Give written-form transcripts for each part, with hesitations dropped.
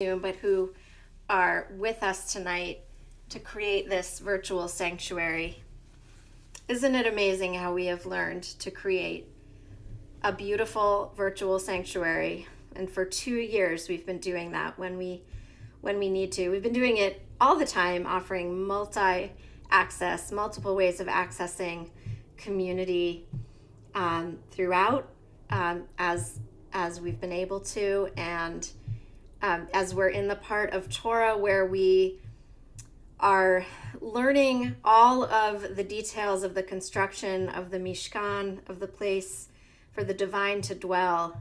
but who are with us tonight to create this virtual sanctuary. Isn't it amazing how we have learned to create a beautiful virtual sanctuary? And for 2 years we've been doing that when we need to. We've been doing it all the time, offering multi-access, multiple ways of accessing community throughout as we've been able to, and as we're in the part of Torah where we are learning all of the details of the construction of the Mishkan, of the place for the divine to dwell.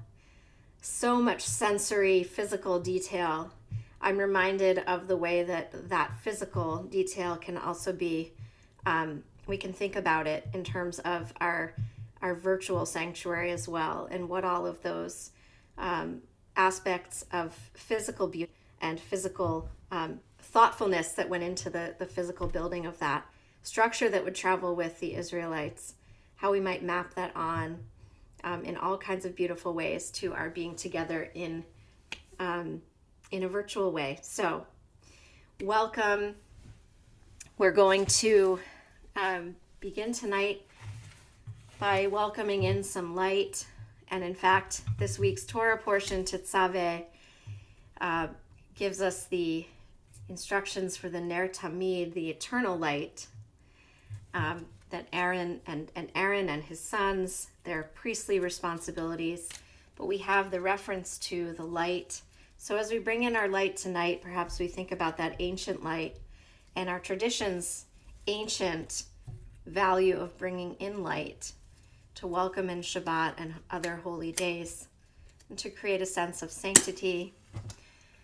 So much sensory, physical detail. I'm reminded of the way that physical detail can also be, we can think about it in terms of our virtual sanctuary as well, and what all of those aspects of physical beauty and physical thoughtfulness that went into the physical building of that structure that would travel with the Israelites, how we might map that on in all kinds of beautiful ways to our being together in a virtual way. So welcome. We're going to begin tonight by welcoming in some light. And in fact, this week's Torah portion, Tetzaveh, gives us the instructions for the Ner Tamid, the eternal light, that Aaron and his sons, their priestly responsibilities. But we have the reference to the light. So as we bring in our light tonight, perhaps we think about that ancient light and our tradition's ancient value of bringing in light to welcome in Shabbat and other holy days, and to create a sense of sanctity.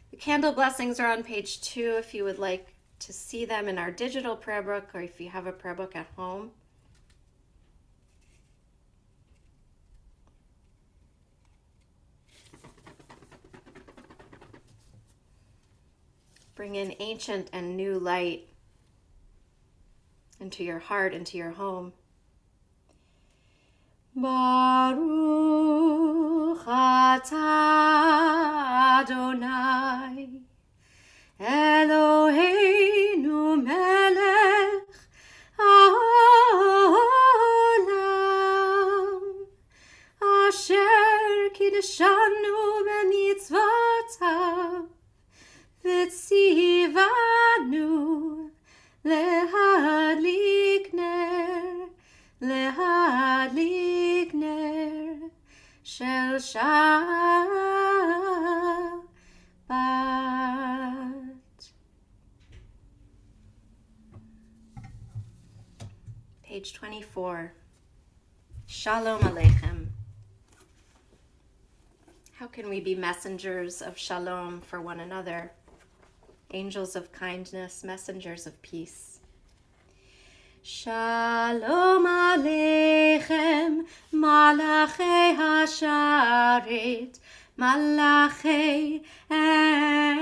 The candle blessings are on page 2 if you would like to see them in our digital prayer book, or if you have a prayer book at home. Bring in ancient and new light into your heart, into your home. Baruch atah Adonai Eloheinu melech haolam asher kiddushanu b'mitzvotav v'tzivanu lehadlik ner shel Shabbat. Page 24. Shalom Aleichem. How can we be messengers of shalom for one another? Angels of kindness, messengers of peace. Shalom Aleichem, Malachei Hasharet, Malachei Elyon.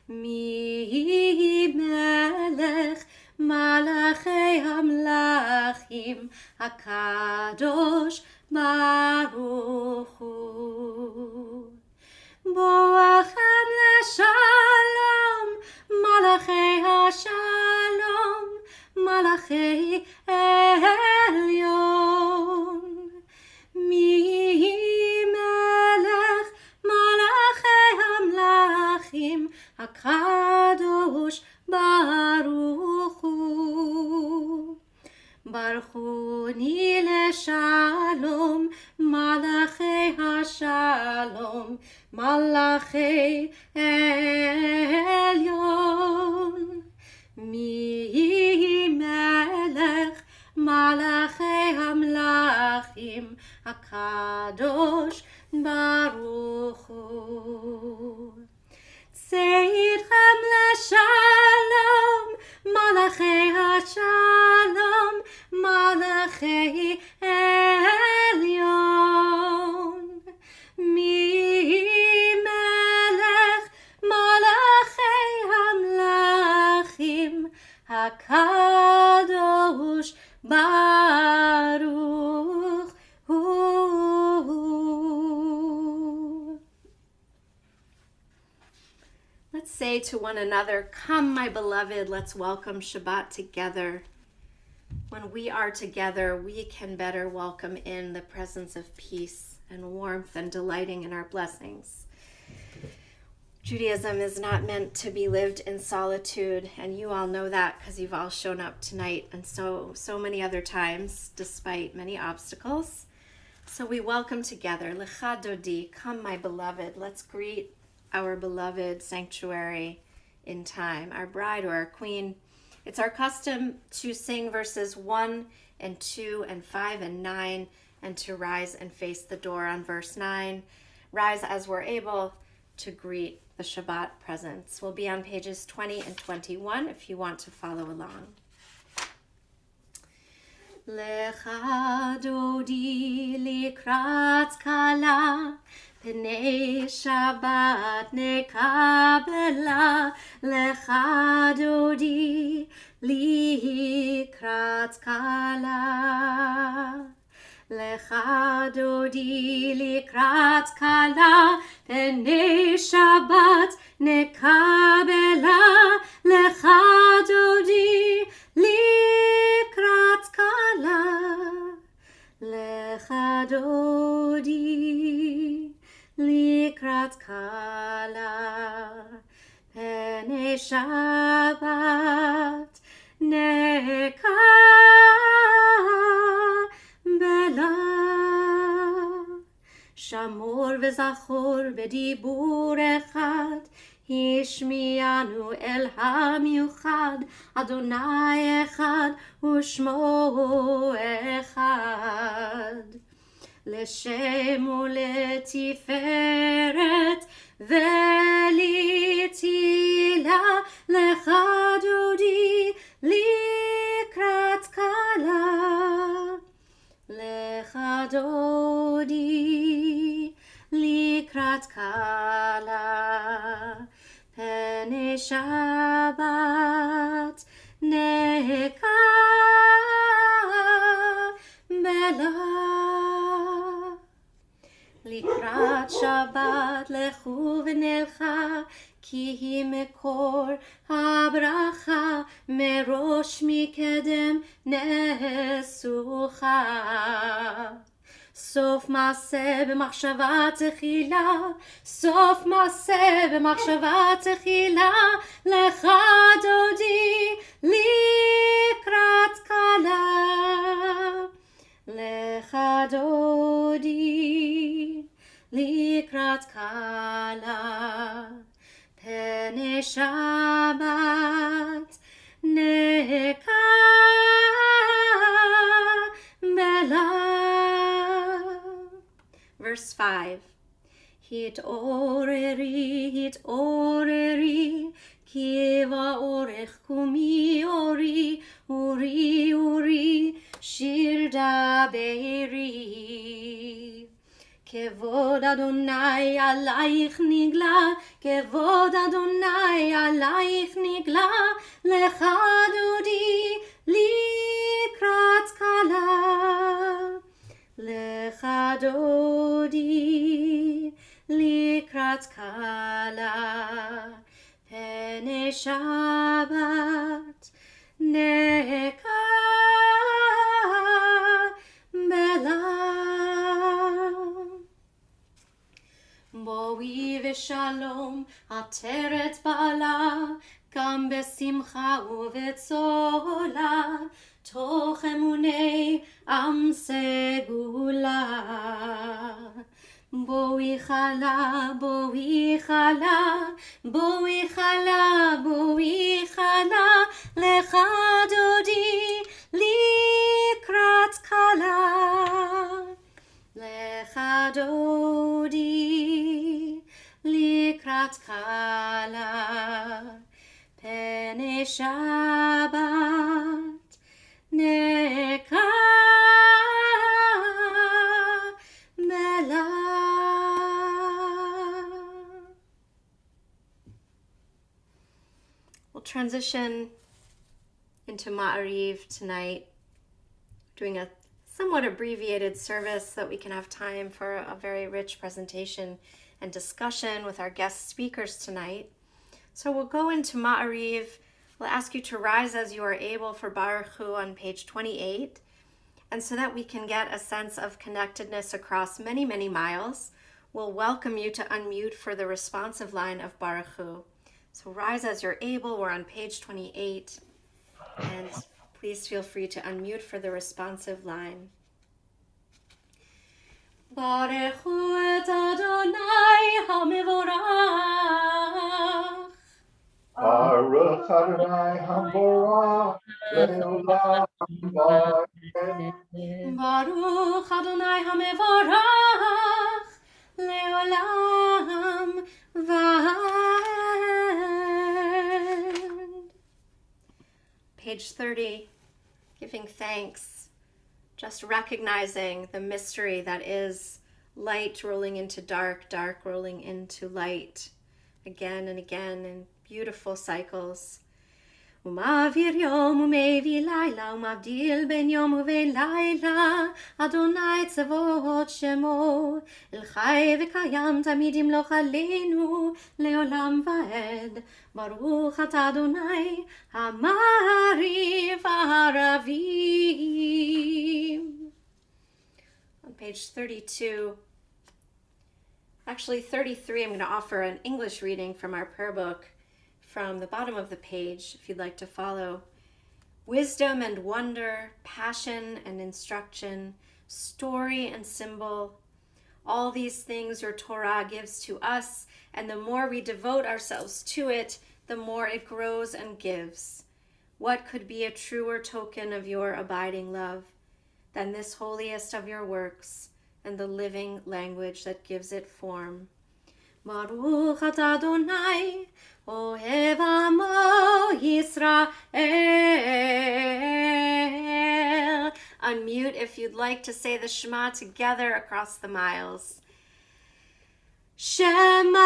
Mi Melech, Malachei Hamlachim, HaKadosh Baruch Hu. Boachem leshalom, Malachei Hashalom, Malachei Elyon. Mi Melech, Malachei Hamlachim, HaKadosh Baruch Hu. Baruchuni leshalom, Malachei Hashalom, Malachei Elyon. Mi Melech, Malachei Hamlachim, HaKadosh Baruch Hu. Tzeidchem leshalom, Malachei Hashalom, Malachei Elyon. Mi Melech, Malachei Hamlachim, HaKadosh Baruch Hu. Let's say to one another, "Come, my beloved, let's welcome Shabbat together." When we are together, we can better welcome in the presence of peace and warmth and delighting in our blessings. Judaism is not meant to be lived in solitude, and you all know that because you've all shown up tonight and so many other times, despite many obstacles. So we welcome together, Lecha Dodi, come my beloved. Let's greet our beloved sanctuary in time, our bride or our queen. It's our custom to sing verses 1 and 2 and 5 and 9, and to rise and face the door on verse 9. Rise as we're able to greet the Shabbat presence. We'll be on pages 20 and 21 if you want to follow along. Lecha Dodi likrat kala, Pnei Shabbat nekabela. Lecha Dodi likrat kala. Lecha Dodi likrat kala, Pnei Shabbat nekabela. Lecha Dodi likrat kala. Lecha Dodi likrat kala, Pnei Shabbat nekabela. Shamor v'zachor b'dibur echad, Hishmianu el hamiuchad, Adonai echad u'shmo echad. Leshem u'letiferet ve'litila, Lecha Dodi likrat kala. Lecha Dodi likrat kala, Pnei Shabbat nekabela. Likrat Shabbat lechu v'nelcha, Ki hi mekor habracha, Merosh mikedem nesucha. סוף מעשה במחשבה תחילה, סוף מעשה במחשבה תחילה, Lecha Dodi לקראת כלה. Lecha Dodi לקראת כלה, פני שבת נקבלה. Verse 5. התעוררי, התעוררי, כי באורך קומי אורי, אורי, אורי, שיר דברי. כבוד אדוני עלייך נגלה, כבוד אדוני עלייך נגלה, Lecha Dodi לקראת כלה. Lecha Dodi likrat kala, Pnei Shabbat nekabela. בואי ושלום עטרת בעלה, גם בשמחה ובצהלה, תוך אמוני עם סגולה. בואי חלה, בואי חלה, בואי חלה, בואי חלה, Lecha Dodi לקראת כלה. Lecha Dodi לקראת כלה, פני שבת nekabela. We'll transition into Ma'ariv tonight, doing a somewhat abbreviated service so that we can have time for a very rich presentation and discussion with our guest speakers tonight. So we'll go into Ma'ariv. We'll ask you to rise as you are able for Baruch Hu on page 28. And so that we can get a sense of connectedness across many, many miles, we'll welcome you to unmute for the responsive line of Baruch Hu. So rise as you're able. We're on page 28. And please feel free to unmute for the responsive line. Baruch Hu et Adonai HaMevorach. Baruch Adonai HaMorach Le'olam Va'ed. Baruch Adonai HaMevorach Le'olam Va'ed. Page 30, giving thanks, just recognizing the mystery that is light rolling into dark, dark rolling into light, again and again in beautiful cycles. ומעביר יום ומביא לילה ומבדיל בין יום ובין לילה אדוני צבאות שמו אל חי וקיים תמיד ימלוך עלינו לעולם ועד ברוך אתה אדוני המעריב הערבים. On page 32, actually 33, I'm going to offer an English reading from our prayer book from the bottom of the page, if you'd like to follow. Wisdom and wonder, passion and instruction, story and symbol, all these things your Torah gives to us, and the more we devote ourselves to it, the more it grows and gives. What could be a truer token of your abiding love than this holiest of your works and the living language that gives it form? Baruch atah Adonai Ohev Amo Yisrael. Unmute if you'd like to say the Shema together across the miles. Shema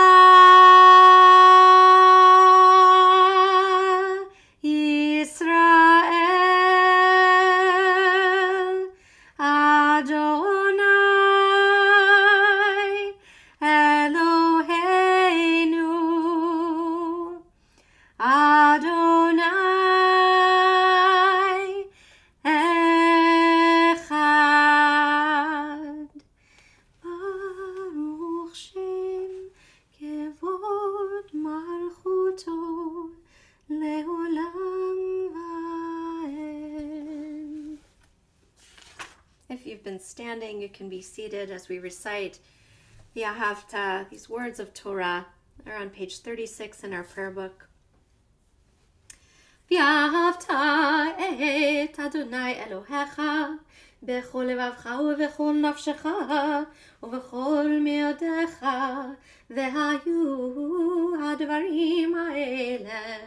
Yisrael Adonai Eloheinu Adonai Echad. Baruch Shem Kevod Malchuto Leolam Vaed. If you've been standing, you can be seated as we recite the Ahavta, these words of Torah. They're on page 36 in our prayer book. ואהבת את אדוני אלוהיך בכל לבבך ובכל נפשך ובכל מאודיך והיו הדברים האלה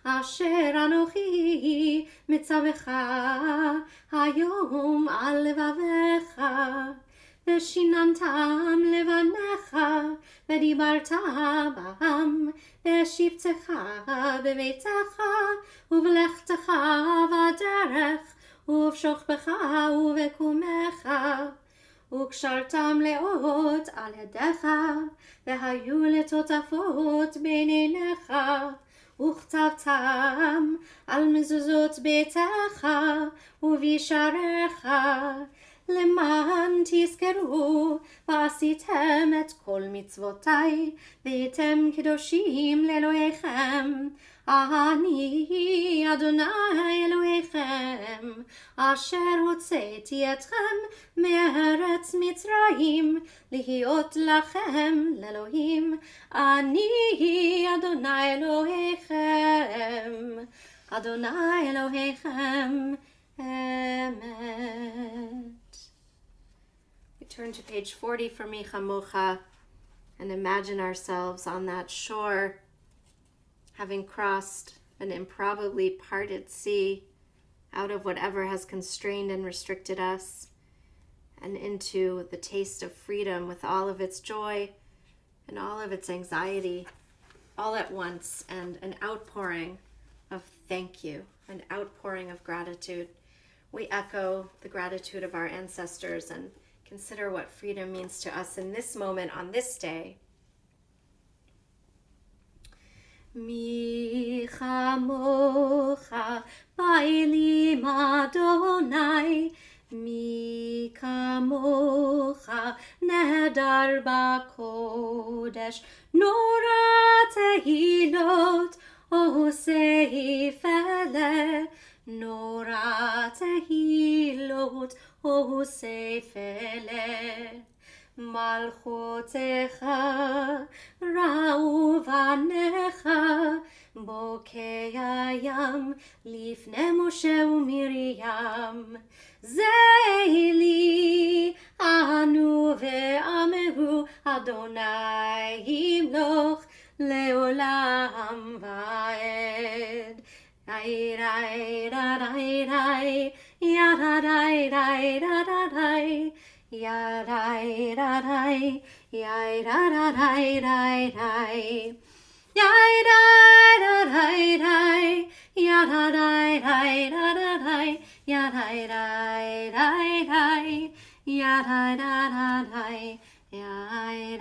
אשר אנוכי מצווך היום על לבביך ושיננתם לבניך ודיברת בהם בשבתך בביתך ובלכתך בדרך ובשוכבך ובקומך וקשרתם לאות על ידיך והיו לטוטפות בין עיניך וכתבתם על מזוזות ביתך ובשעריך למען תזכרו ועשיתם את כל מצוותיי והייתם קדושים לאלוהיכם אני אדוני אלוהיכם אשר הוצאתי אתכם מארץ מצרים להיות לכם לאלוהים אני אדוני אלוהיכם אדוני אלוהיכם Amen. We turn to page 40 for Mi Chamocha and imagine ourselves on that shore, having crossed an improbably parted sea out of whatever has constrained and restricted us and into the taste of freedom with all of its joy and all of its anxiety all at once, and an outpouring of thank you, an outpouring of gratitude. We echo the gratitude of our ancestors and consider what freedom means to us in this moment on this day. Mi chamocha ba'elim Adonai, mi kamocha nehadar b'kodesh, nora tehilot osei fele, nora tehilot osei fele. Malchotecha ra'u vanecha bokei hayam lifnei Moshe uMiriam zeili anu ve'amehu Adonai yimloch leolam va'ed. Rai rai rai rai ya rai rai rai ya rai rai ya rai rai rai ya rai rai ya rai rai rai ya rai rai rai ya rai rai ya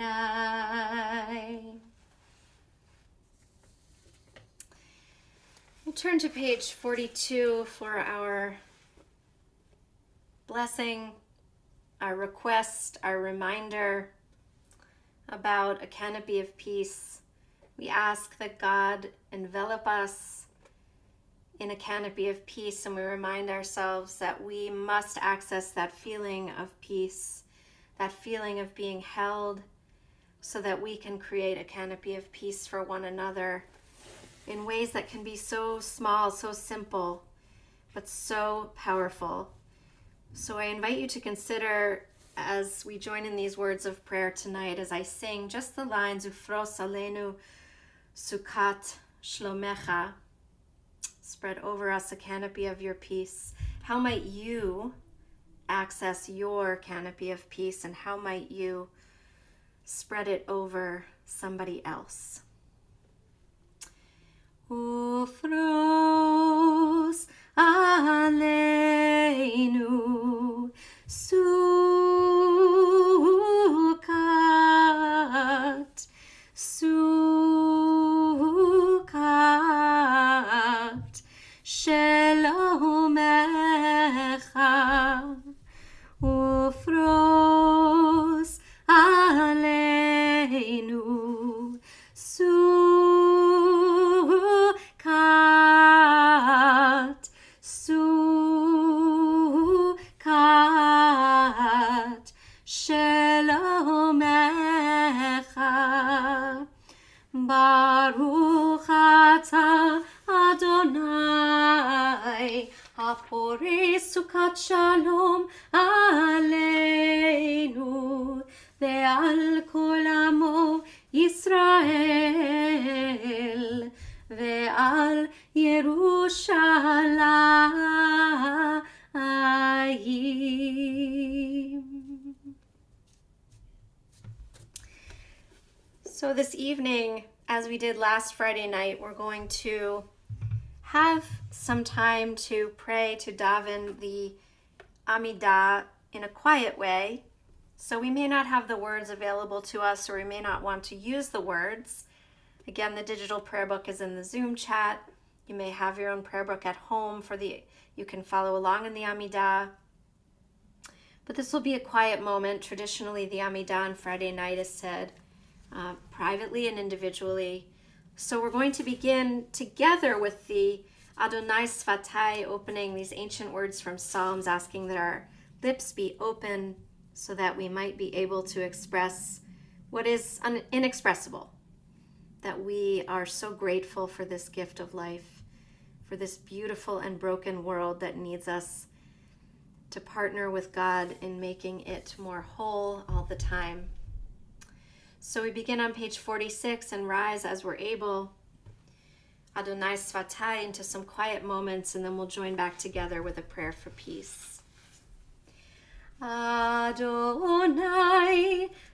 rai. We'll turn to page 42 for our blessing, our request, our reminder about a canopy of peace. We ask that God envelop us in a canopy of peace, and we remind ourselves that we must access that feeling of peace, that feeling of being held, so that we can create a canopy of peace for one another in ways that can be so small, so simple, but so powerful. So I invite you to consider, as we join in these words of prayer tonight, as I sing just the lines, Ufros Aleinu Sukat Shlomecha, spread over us a canopy of your peace. How might you access your canopy of peace, and how might you spread it over somebody else? Ufros Aleinu Sukat, Sukat Shelomecha, Ufros Aleinu Sukat, Sukat Shelomecha. Baruch atah Adonai haporei sukat shalom aleinu ve'al kol amo Yisrael ve'al Yerushalayim. So this evening, as we did last Friday night, we're going to have some time to pray, to daven the Amidah in a quiet way. So we may not have the words available to us, or we may not want to use the words. Again, the digital prayer book is in the Zoom chat. You may have your own prayer book at home you can follow along in the Amidah. But this will be a quiet moment. Traditionally, the Amidah on Friday night is said privately and individually. So we're going to begin together with the Adonai Svatai, opening these ancient words from Psalms, asking that our lips be open so that we might be able to express what is inexpressible, that we are so grateful for this gift of life, for this beautiful and broken world that needs us to partner with God in making it more whole all the time. So we begin on page 46 and rise as we're able, Adonai Svatai, into some quiet moments, and then we'll join back together with a prayer for peace. Adonai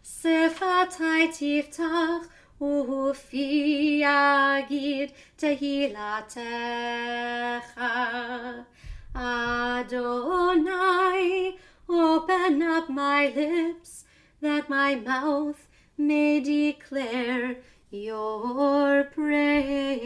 Svatai tiftach ufi yagid tehilatecha. Adonai, open up my lips that my mouth may declare your praise.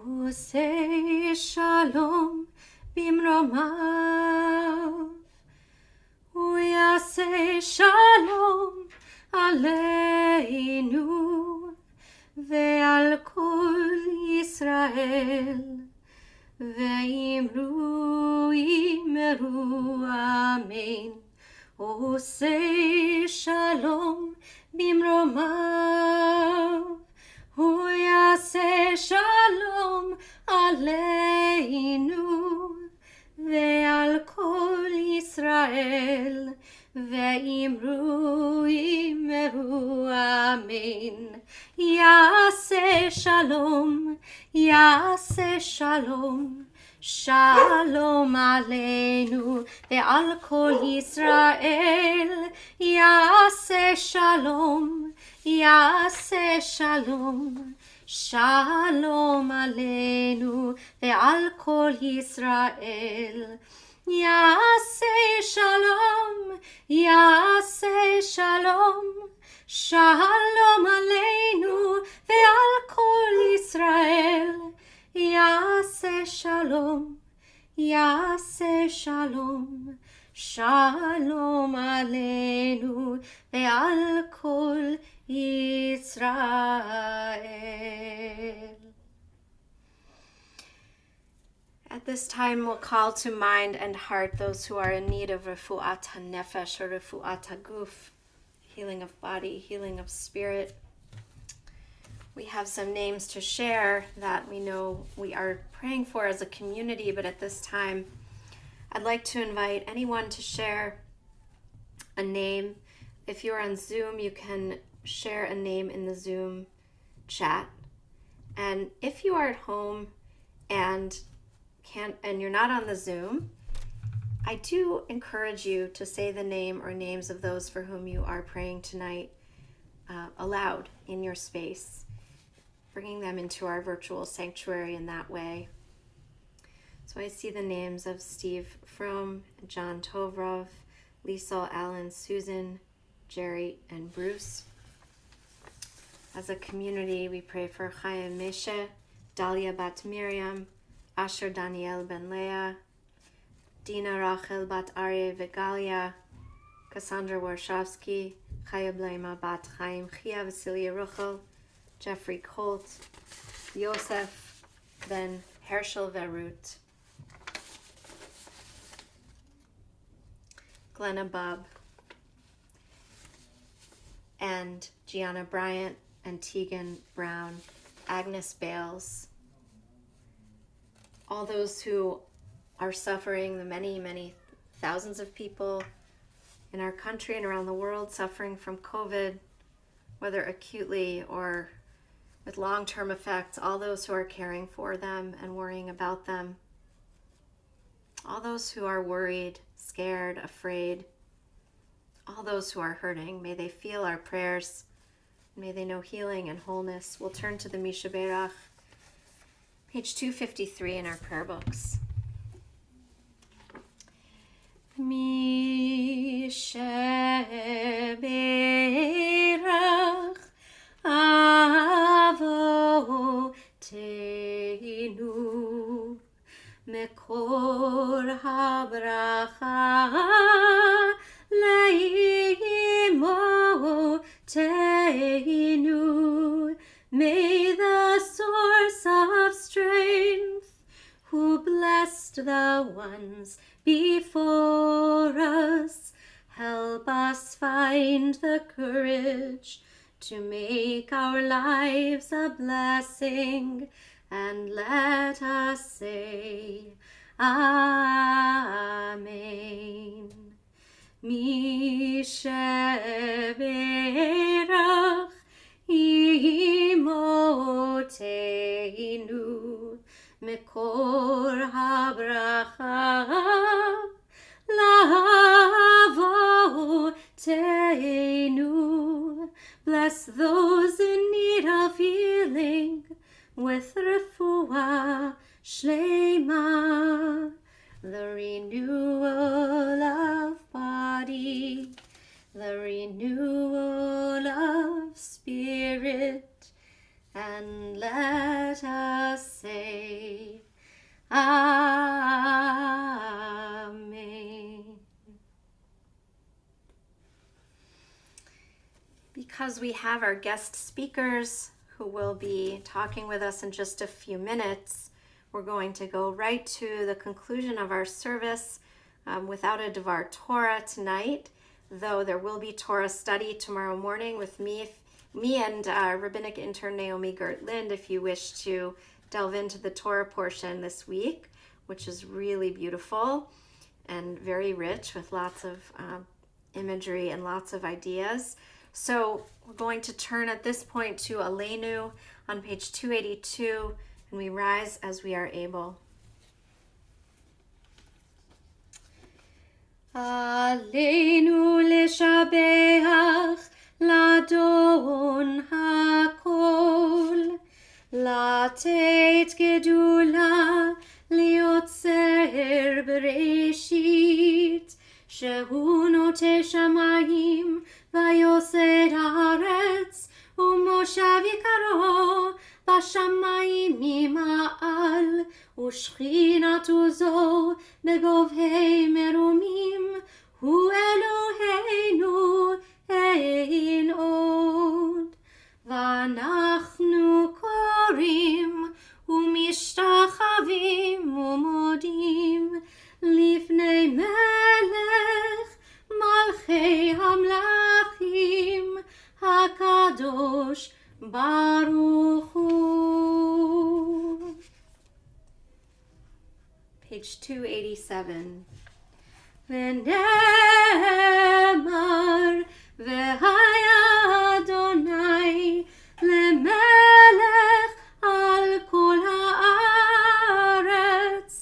Oseh Shalom bimromav, Uyaseh Shalom aleinu ve'al kol Yisrael, ve'imru amen. Oseh Shalom bimromav, Uyaseh Shalom aleinu ve'al kol Yisrael, ve'imru amen. Yaseh Shalom, Yaseh Shalom, Shalom aleinu ve'al kol Yisrael. Yaseh Shalom, Yaseh Shalom, Shalom aleinu ve'al kol Yisrael. Yaseh Shalom, Yaseh Shalom, Shalom aleinu ve'al kol Yisrael. Yaseh Shalom, Yaseh Shalom, Shalom aleinu ve'al kol Yisrael. At this time, we'll call to mind and heart those who are in need of refu'at hanefesh or refu'at haguf, healing of body, healing of spirit. We have some names to share that we know we are praying for as a community, but at this time, I'd like to invite anyone to share a name. If you're on Zoom, you can share a name in the Zoom chat. And if you are at home and you're not on the Zoom, I do encourage you to say the name or names of those for whom you are praying tonight aloud in your space, bringing them into our virtual sanctuary in that way. So I see the names of Steve Fromm, John Tovrov, Liesel, Allen, Susan, Jerry, and Bruce. As a community, we pray for Chaim Meshe, Dalia Bat Miriam, Asher Daniel Ben Leah, Dina Rachel Bat Aryeh Vegalia, Cassandra Warshawski, Chaya Blema Bat Chaim Chia Vasilia Ruchel, Jeffrey Colt, Yosef Ben Herschel Verut, Glenna Bob, and Gianna Bryant and Tegan Brown, Agnes Bales, all those who are suffering, the many, many thousands of people in our country and around the world suffering from COVID, whether acutely or with long-term effects, all those who are caring for them and worrying about them, all those who are worried, scared, afraid, all those who are hurting, may they feel our prayers, may they know healing and wholeness. We'll turn to the Misha Berach, page 253 in our prayer books. Misha Berach Avoteinu Mekor habracha Leimoteinu. May the source of strength, who blessed the ones before us, help us find the courage to make our lives a blessing, and let us say Amen. Mishe Berach Imoteinu Mekor habracha Lavoteinu. Bless those in need of healing with refuah shlema, the renewal of body, the renewal of spirit, and let us say, Amen. Because we have our guest speakers who will be talking with us in just a few minutes, we're going to go right to the conclusion of our service without a Devar Torah tonight, though there will be Torah study tomorrow morning with me and rabbinic intern Naomi Gert-Lind if you wish to delve into the Torah portion this week, which is really beautiful and very rich with lots of imagery and lots of ideas. So we're going to turn at this point to Aleinu on page 282, and we rise as we are able. Aleinu leshabeach ladon hakol, latet gedula liotzer bereshit, shehu note shamayim vayosed haaretz umoshav yikaro bashamayim mima'al ushchinatu zo begovhei merumim hu Eloheinu ein od v'anachnu korim umishtachavim umodim lifnei melech malchei hamlachim hakadosh baruch hu. Page 287. V'nemar v'haya Adonai lemelech al kol haaretz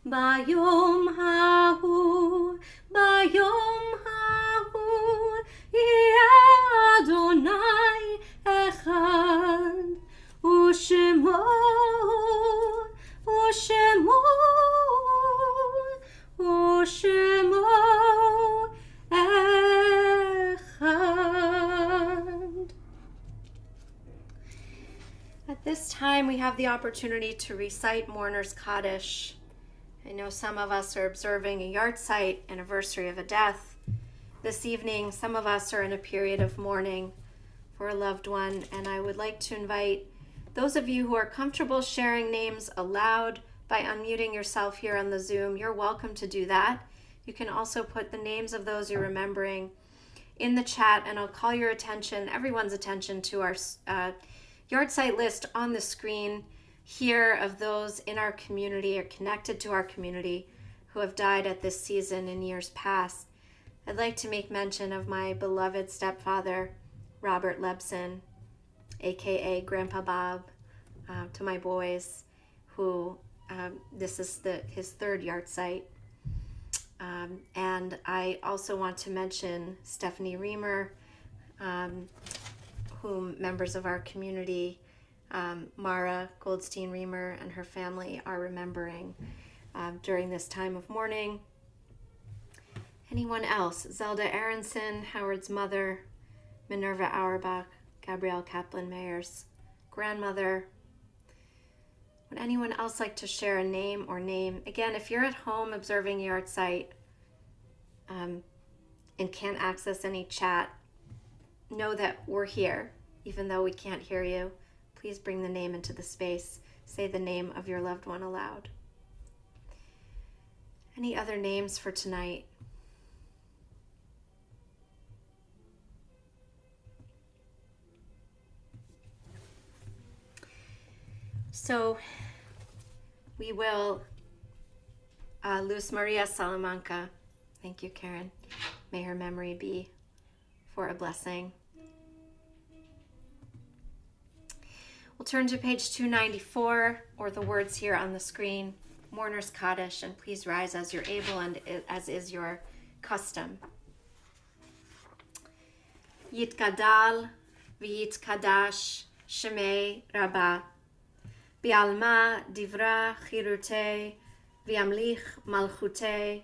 bayom hahu yeh Adonai echad u'shemo echad. At this time, we have the opportunity to recite Mourner's Kaddish. I know some of us are observing a yahrzeit, anniversary of a death. This evening, some of us are in a period of mourning for a loved one, and I would like to invite those of you who are comfortable sharing names aloud by unmuting yourself here on the Zoom. You're welcome to do that. You can also put the names of those you're remembering in the chat, and I'll call your attention, everyone's attention, to our yahrzeit list on the screen here of those in our community or connected to our community who have died at this season in years past. I'd like to make mention of my beloved stepfather, Robert Lebson, aka Grandpa Bob, to my boys, who this is his third yahrzeit. And I also want to mention Stephanie Reamer, whom members of our community, Mara Goldstein Reamer and her family, are remembering during this time of mourning. Anyone else? Zelda Aronson, Howard's mother, Minerva Auerbach, Gabrielle Kaplan-Meyer's grandmother. Would anyone else like to share a name or name? Again, if you're at home observing yahrzeit and can't access any chat, know that we're here, even though we can't hear you. Please bring the name into the space. Say the name of your loved one aloud. Any other names for tonight? So we will Luz Maria Salamanca. Thank you, Karen. May her memory be for a blessing. We'll turn to page 294, or the words here on the screen, Mourner's Kaddish, and please rise as you're able and as is your custom. Yitgadal v'yitkadash shemei Rabbah, bi'alma divra chirutei v'yamlich malchutei,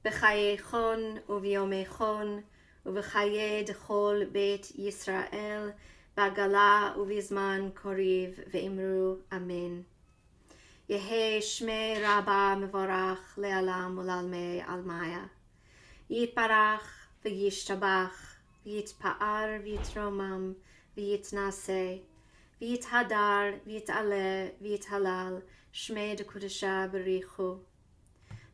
b'chayei chon u'v'yomei chon u'v'chayei d'chol beit Yisrael, bagala uvizman koriv ve'imru amen. Yehi shmei rabba mevorach le'alam ulalmei almaya. Yitbarach v'yishtabach v'yitpa'ar v'yitromam v'yitnaseh v'yithadar v'yit'aleh v'yithalal shmei dekudesha berichu.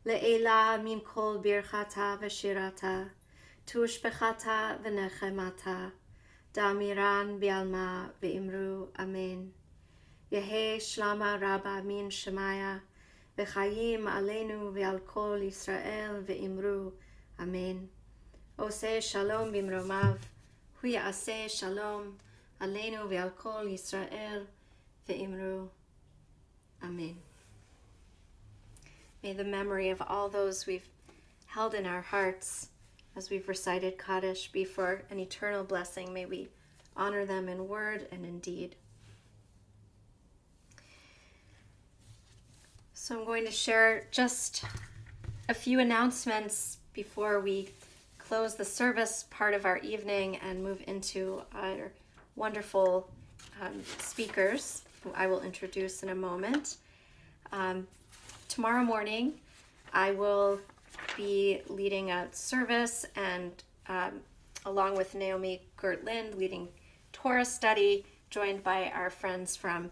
Le'ela min kol birchata v'shirata tushbechata v'nechemata damiran bi'alma ve'imru amen. Yehi shlama rabba min shemaya v'chayim aleinu ve'al kol Yisrael ve'imru amen. Oseh shalom bimromav hu ya'aseh shalom aleinu ve'al kol Yisrael ve'imru amen. May the memory of all those we've held in our hearts as we've recited Kaddish be for an eternal blessing. May we honor them in word and in deed. So I'm going to share just a few announcements before we close the service part of our evening and move into our wonderful speakers, who I will introduce in a moment. Tomorrow morning, I will be leading a service and along with Naomi Gertlind, leading Torah study, joined by our friends from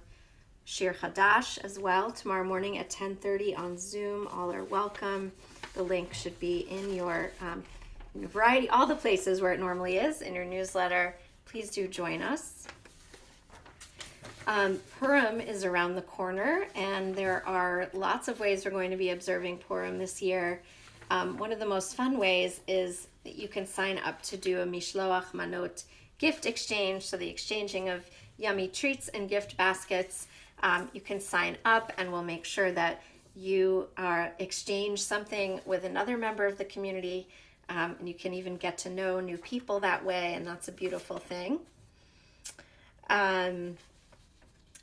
Shir Chadash as well, tomorrow morning at 10:30 on Zoom. All are welcome. The link should be in your in a variety, all the places where it normally is in your newsletter. Please do join us. Purim is around the corner, and there are lots of ways we're going to be observing Purim this year. One of the most fun ways is that you can sign up to do a Mishloach Manot gift exchange, so the exchanging of yummy treats and gift baskets. You can sign up, and we'll make sure that you exchange something with another member of the community, and you can even get to know new people that way, and that's a beautiful thing.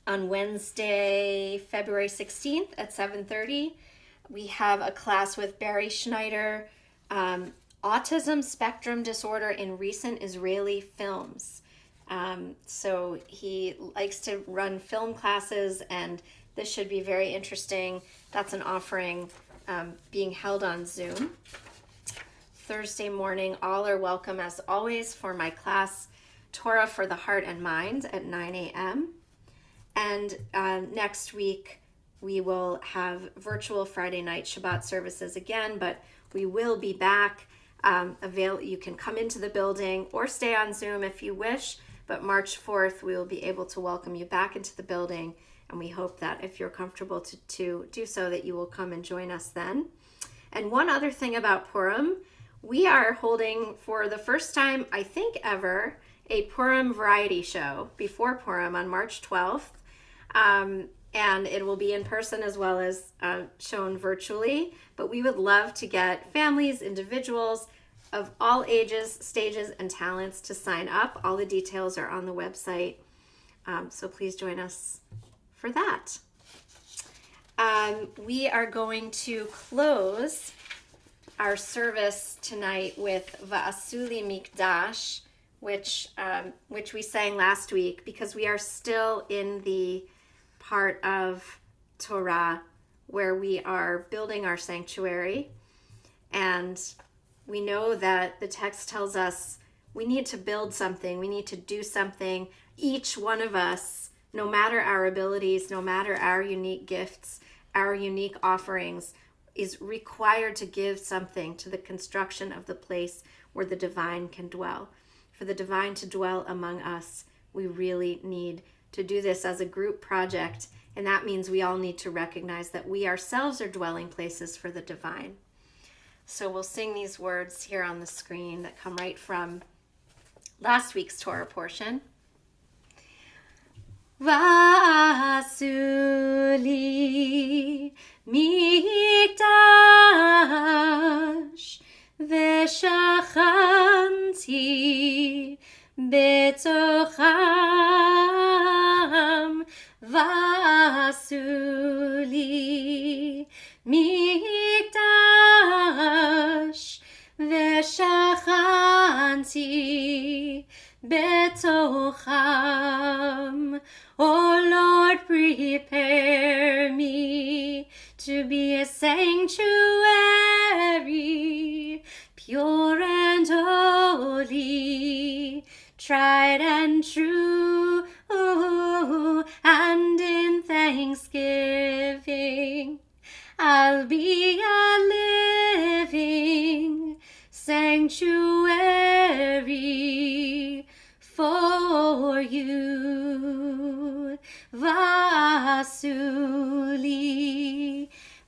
On Wednesday, February 16th at 7:30, we have a class with Barry Schneider, Autism Spectrum Disorder in Recent Israeli Films. So he likes to run film classes, and this should be very interesting. That's an offering being held on Zoom. Thursday morning, all are welcome as always for my class, Torah for the Heart and Mind at 9 a.m. And next week, we will have virtual Friday night Shabbat services again, but we will be back. You can come into the building or stay on Zoom if you wish, but March 4th, we will be able to welcome you back into the building, and we hope that if you're comfortable to do so, that you will come and join us then. And one other thing about Purim, we are holding for the first time, I think ever, a Purim variety show before Purim on March 12th. And it will be in person as well as shown virtually. But we would love to get families, individuals of all ages, stages, and talents to sign up. All the details are on the website. So please join us for that. We are going to close our service tonight with Va'asuli Mikdash, which we sang last week, because we are still in the part of Torah where we are building our sanctuary, and we know that the text tells us we need to build something, we need to do something. Each one of us, no matter our abilities, no matter our unique gifts, our unique offerings, is required to give something to the construction of the place where the divine can dwell. For the divine to dwell among us, we really need to do this as a group project, and that means we all need to recognize that we ourselves are dwelling places for the divine. So we'll sing these words here on the screen that come right from last week's Torah portion. Va'asuli mikdash v'shachanti betocham va'asuli mikdash v'shachanti betocham betocham. O Lord, prepare me to be a sanctuary, pure and holy, tried and true, and in thanksgiving I'll be a living sanctuary for you. Vasuli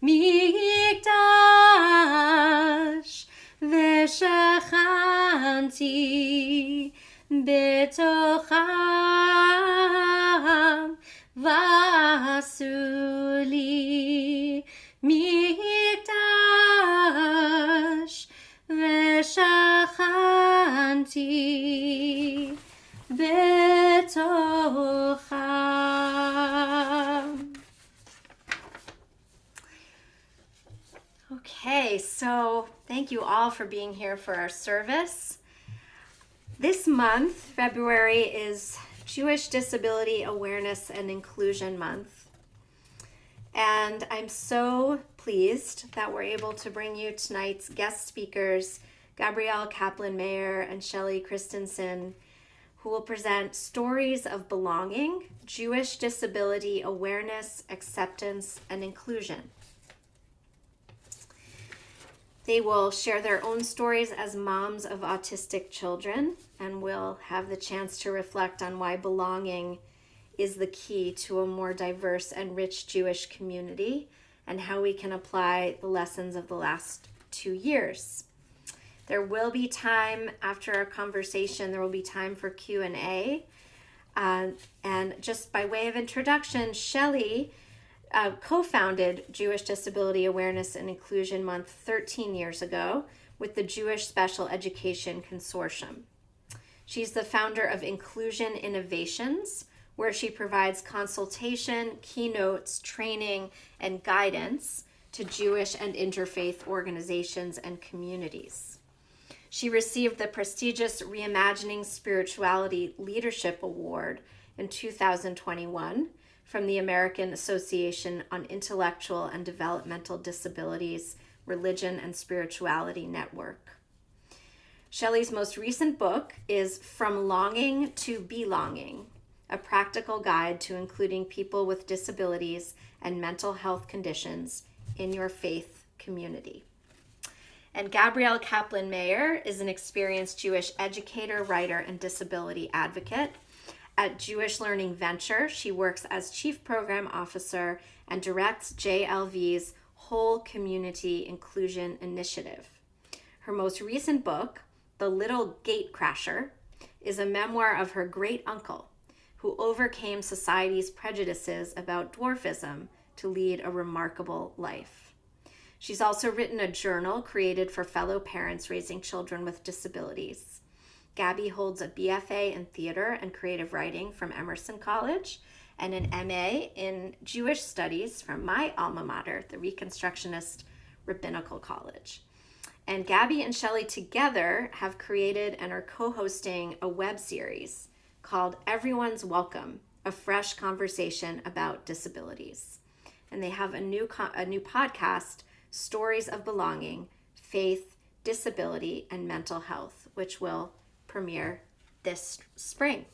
mikdash v'shachanti betocham. Vasuli mikdash v'shachanti betocham. Okay, so thank you all for being here for our service. This month, February, is Jewish Disability Awareness and Inclusion Month. And I'm so pleased that we're able to bring you tonight's guest speakers, Gabrielle Kaplan-Mayer and Shelley Christensen, who will present Stories of Belonging, Jewish Disability Awareness, Acceptance, and Inclusion. They will share their own stories as moms of autistic children, and will have the chance to reflect on why belonging is the key to a more diverse and rich Jewish community, and how we can apply the lessons of the last 2 years. There will be time after our conversation, there will be time for Q&A. And just by way of introduction, Shelley co-founded Jewish Disability Awareness and Inclusion Month 13 years ago with the Jewish Special Education Consortium. She's the founder of Inclusion Innovations, where she provides consultation, keynotes, training, and guidance to Jewish and interfaith organizations and communities. She received the prestigious Reimagining Spirituality Leadership Award in 2021 from the American Association on Intellectual and Developmental Disabilities, Religion and Spirituality Network. Shelley's most recent book is From Longing to Belonging, a practical guide to including people with disabilities and mental health conditions in your faith community. And Gabrielle Kaplan-Mayer is an experienced Jewish educator, writer, and disability advocate. At Jewish Learning Venture, she works as Chief Program Officer and directs JLV's Whole Community Inclusion Initiative. Her most recent book, The Little Gatecrasher, is a memoir of her great uncle, who overcame society's prejudices about dwarfism to lead a remarkable life. She's also written a journal created for fellow parents raising children with disabilities. Gabby holds a BFA in theater and creative writing from Emerson College and an MA in Jewish studies from my alma mater, the Reconstructionist Rabbinical College. And Gabby and Shelley together have created and are co-hosting a web series called Everyone's Welcome, a fresh conversation about disabilities. And they have a new podcast, Stories of Belonging, Faith, Disability, and Mental Health, which will premiere this spring.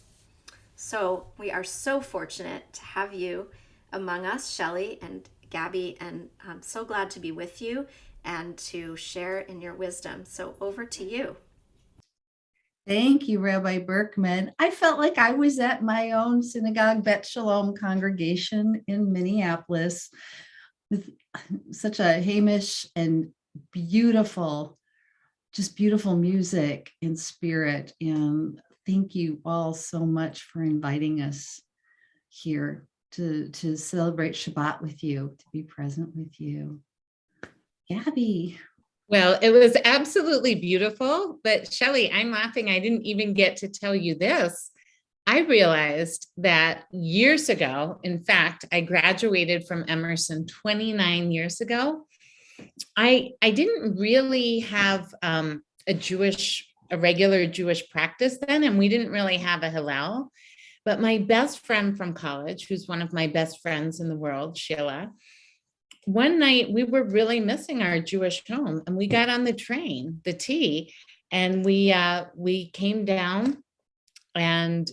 So we are so fortunate to have you among us, Shelley and Gabby, and I'm so glad to be with you and to share in your wisdom. So over to you. Thank you, Rabbi Berkman. I felt like I was at my own synagogue Bet Shalom congregation in Minneapolis with such a Hamish and beautiful, just beautiful music and spirit. And thank you all so much for inviting us here to celebrate Shabbat with you, to be present with you. Gabby. Well, it was absolutely beautiful, but Shelley, I'm laughing. I didn't even get to tell you this. I realized that years ago, in fact, I graduated from Emerson 29 years ago. I didn't really have a Jewish a regular Jewish practice then, and we didn't really have a Hillel. But my best friend from college, who's one of my best friends in the world, Sheila, one night we were really missing our Jewish home, and we got on the train, the T, and we came down and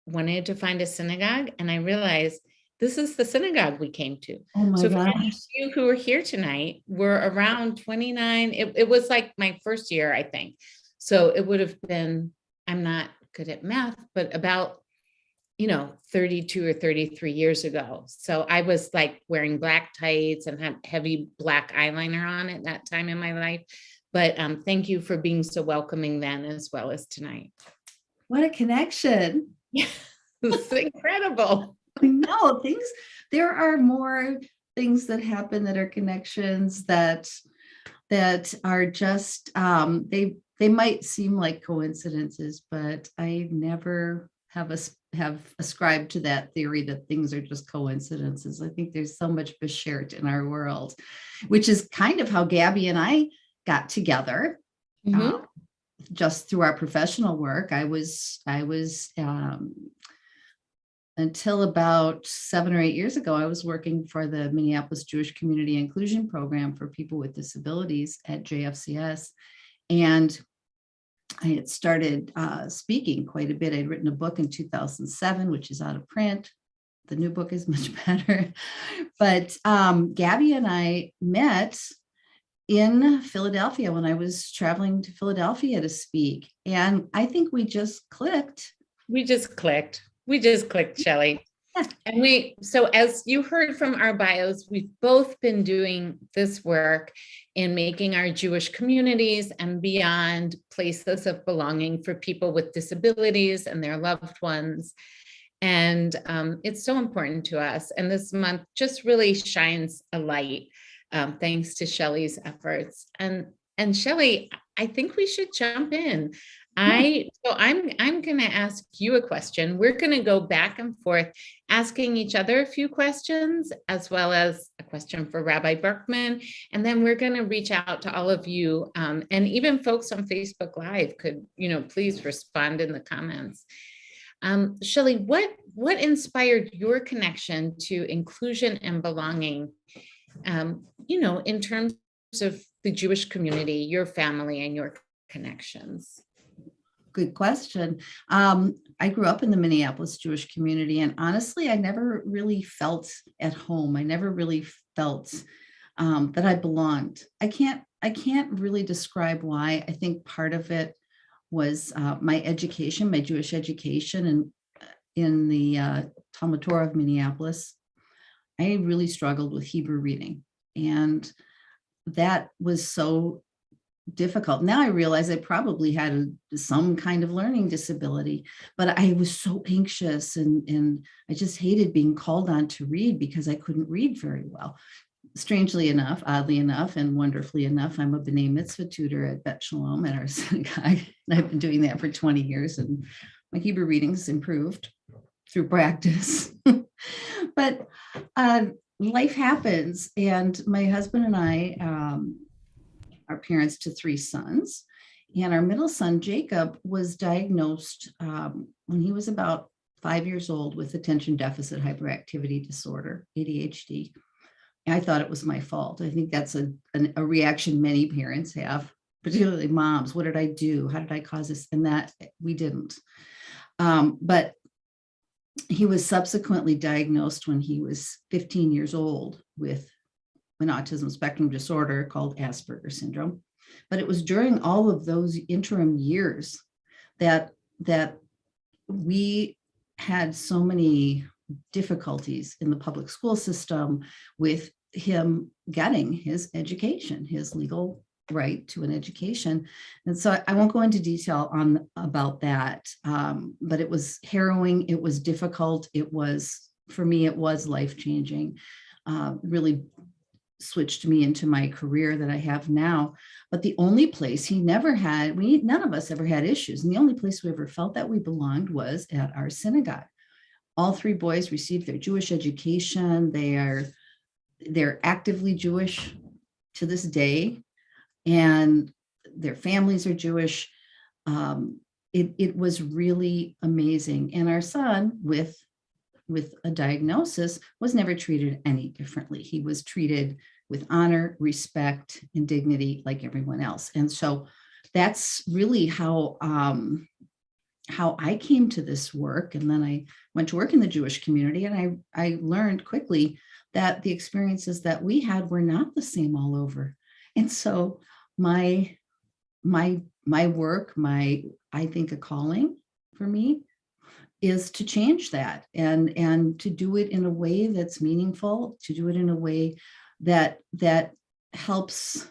wanted to find a synagogue, and I realized this is the synagogue we came to. Oh my So for gosh. any of you who are here tonight, we're around 29. It was like my first year, I think. So it would have been, I'm not good at math, but about 32 or 33 years ago. So I was like wearing black tights and had heavy black eyeliner on at that time in my life. But thank you for being so welcoming then as well as tonight. What a connection. It's incredible. No, there are more things that happen that are connections that are just, they might seem like coincidences, but I never have ascribed to that theory that things are just coincidences. I think there's so much beshert in our world, which is kind of how Gabby and I got together. Mhm. Just through our professional work. I was until about 7 or 8 years ago, I was working for the Minneapolis Jewish Community Inclusion Program for people with disabilities at JFCS. And I had started speaking quite a bit. I'd written a book in 2007, which is out of print. The new book is much better. But Gabby and I met in Philadelphia when I was traveling to Philadelphia to speak. And I think we just clicked. We just clicked, Shelley. And so as you heard from our bios, we've both been doing this work in making our Jewish communities and beyond places of belonging for people with disabilities and their loved ones. And it's so important to us. And this month just really shines a light, thanks to Shelley's efforts. And Shelley, I think we should jump in. So I'm going to ask you a question. We're going to go back and forth asking each other a few questions, as well as a question for Rabbi Berkman. And then we're going to reach out to all of you, and even folks on Facebook Live could, please respond in the comments. Shelley, what inspired your connection to inclusion and belonging, in terms of the Jewish community, your family, and your connections? Good question. I grew up in the Minneapolis Jewish community, and honestly, I never really felt at home. I never really felt that I belonged. I can't really describe why. I think part of it was my education, my Jewish education, and in the Talmud Torah of Minneapolis. I really struggled with Hebrew reading, and that was so difficult. Now I realize I probably had some kind of learning disability, but I was so anxious and I just hated being called on to read because I couldn't read very well. Strangely enough, oddly enough, and wonderfully enough, I'm a B'nai Mitzvah tutor at Bet Shalom at our synagogue. And I've been doing that for 20 years, and my Hebrew readings improved through practice. But life happens, and my husband and I are parents to 3 sons, and our middle son, Jacob, was diagnosed when he was about 5 years old with attention deficit hyperactivity disorder, ADHD. I thought it was my fault. I think that's a reaction many parents have, particularly moms. What did I do? How did I cause this? And that we didn't. But he was subsequently diagnosed when he was 15 years old with an autism spectrum disorder called Asperger's syndrome. But it was during all of those interim years that we had so many difficulties in the public school system with him getting his education, his legal right to an education. And so I won't go into detail about that, but it was harrowing. It was difficult. It was, for me, it was life-changing, really switched me into my career that I have now. But the only place he never had, none of us ever had issues. And the only place we ever felt that we belonged was at our synagogue. All 3 boys received their Jewish education. They're actively Jewish to this day, and their families are Jewish. it was really amazing. And our son with a diagnosis was never treated any differently. He was treated with honor, respect, and dignity like everyone else. And so that's really how I came to this work. And then I went to work in the Jewish community, and I learned quickly that the experiences that we had were not the same all over. And so my work, I think a calling for me is to change that and to do it in a way that's meaningful, to do it in a way that helps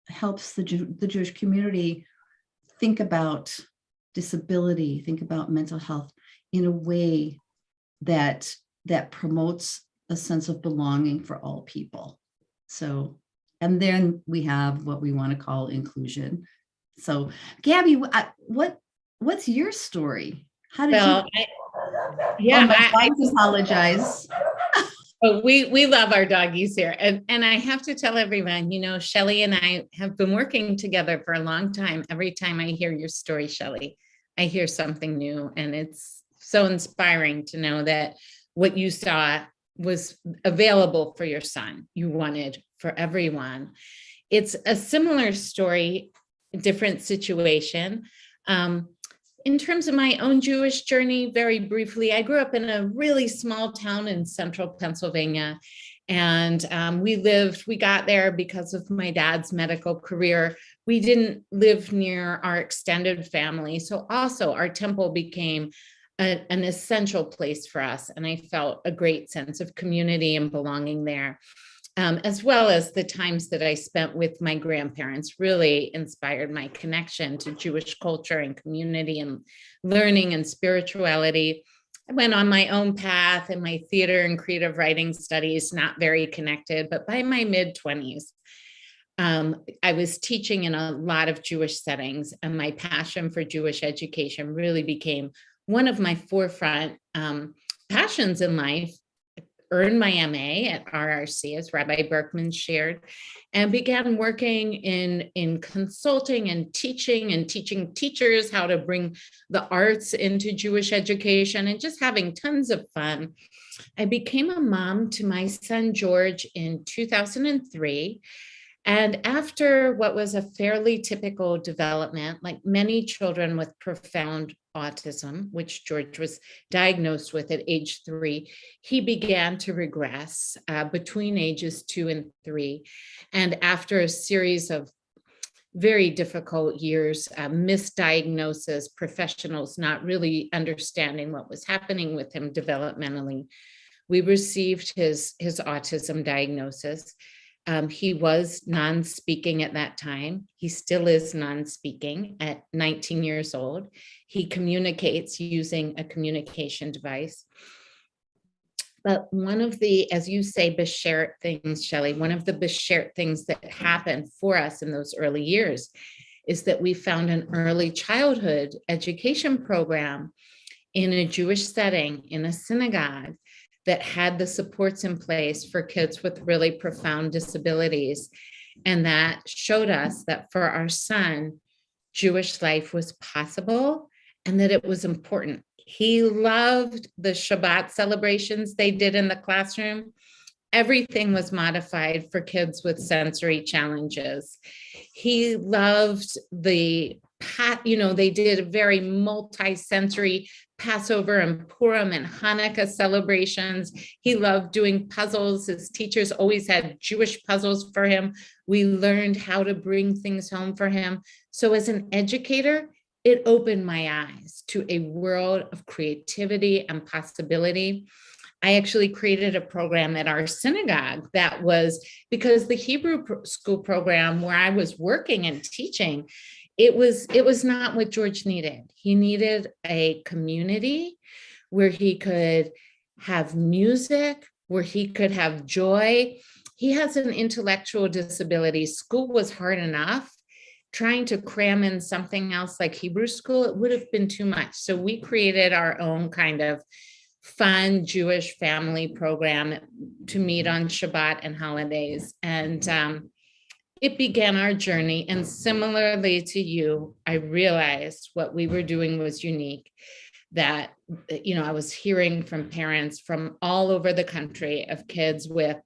the Jewish community think about disability, think about mental health in a way that promotes a sense of belonging for all people. So, and then we have what we want to call inclusion. So, Gabby, what's your story? How did I apologize. Oh, we love our doggies here. And I have to tell everyone, Shelley and I have been working together for a long time. Every time I hear your story, Shelley, I hear something new. And it's so inspiring to know that what you saw was available for your son. You wanted for everyone. It's a similar story, different situation. In terms of my own Jewish journey, very briefly, I grew up in a really small town in central Pennsylvania. And we got there because of my dad's medical career. We didn't live near our extended family. So also our temple became an essential place for us. And I felt a great sense of community and belonging there. As well as the times that I spent with my grandparents really inspired my connection to Jewish culture and community and learning and spirituality. I went on my own path in my theater and creative writing studies, not very connected, but by my mid-20s, I was teaching in a lot of Jewish settings, and my passion for Jewish education really became one of my forefront passions in life. Earned my MA at RRC, as Rabbi Berkman shared, and began working in consulting and teaching teachers how to bring the arts into Jewish education and just having tons of fun. I became a mom to my son, George, in 2003. And after what was a fairly typical development, like many children with profound autism, which George was diagnosed with at age 3, he began to regress between ages 2 and 3. And after a series of very difficult years, misdiagnosis, professionals not really understanding what was happening with him developmentally, we received his autism diagnosis. He was non-speaking at that time. He still is non-speaking at 19 years old. He communicates using a communication device. But one of the, as you say, beshert things, Shelley, one of the beshert things that happened for us in those early years is that we found an early childhood education program in a Jewish setting, in a synagogue, that had the supports in place for kids with really profound disabilities. And that showed us that for our son, Jewish life was possible and that it was important. He loved the Shabbat celebrations they did in the classroom. Everything was modified for kids with sensory challenges. He loved they did a very multi-sensory Passover and Purim and Hanukkah celebrations. He loved doing puzzles. His teachers always had Jewish puzzles for him. We learned how to bring things home for him. So as an educator, it opened my eyes to a world of creativity and possibility. I actually created a program at our synagogue that was, because the Hebrew school program where I was working and teaching, it was not what George needed. He needed a community where he could have music, where he could have joy. He has an intellectual disability. School was hard enough. Trying to cram in something else like Hebrew school, it would have been too much. So we created our own kind of fun Jewish family program to meet on Shabbat and holidays. And it began our journey. And similarly to you, I realized what we were doing was unique, that, I was hearing from parents from all over the country of kids with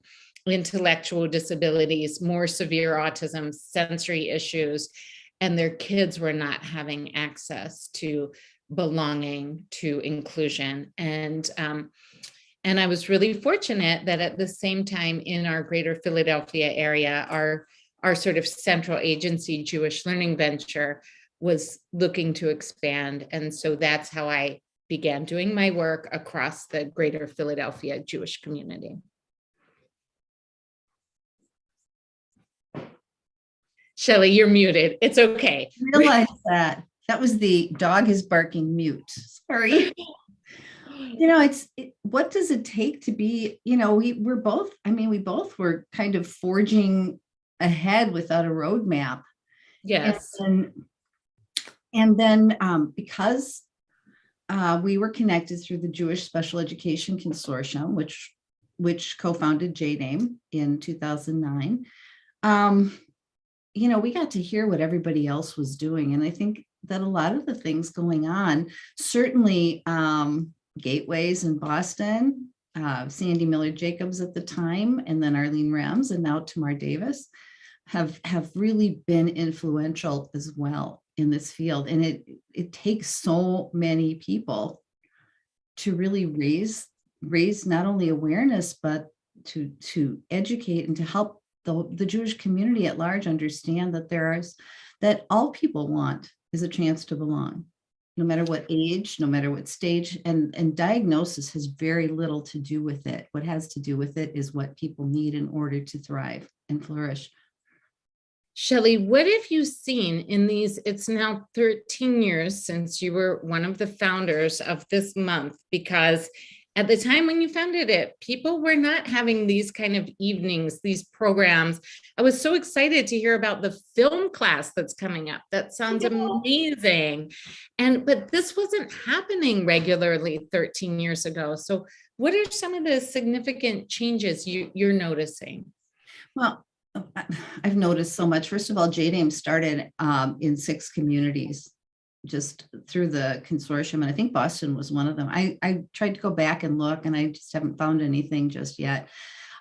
intellectual disabilities, more severe autism, sensory issues, and their kids were not having access to belonging, to inclusion. And I was really fortunate that at the same time in our greater Philadelphia area, our sort of central agency Jewish Learning Venture was looking to expand. And so that's how I began doing my work across the greater Philadelphia Jewish community. Shelley, you're muted. It's okay. Realize that was the dog is barking mute. Sorry. What does it take to be, we both were kind of forging ahead without a roadmap. Yes. And then because we were connected through the Jewish Special Education Consortium, which co-founded JNAME in 2009, we got to hear what everybody else was doing. And I think that a lot of the things going on, certainly Gateways in Boston, Sandy Miller Jacobs at the time, and then Arlene Rams, and now Tamar Davis, have really been influential as well in this field. And it takes so many people to really raise not only awareness, but to educate and to help the Jewish community at large understand that all people want is a chance to belong, no matter what age, no matter what stage, and diagnosis has very little to do with it. What has to do with it is what people need in order to thrive and flourish. Shelley, what have you seen in these, it's now 13 years since you were one of the founders of this month, because at the time when you founded it, people were not having these kind of evenings, these programs. I was so excited to hear about the film class that's coming up. That sounds amazing. But this wasn't happening regularly 13 years ago. So what are some of the significant changes you're noticing? Well, I've noticed so much. First of all, JNAME started in 6 communities just through the consortium. And I think Boston was one of them. I tried to go back and look, and I just haven't found anything just yet.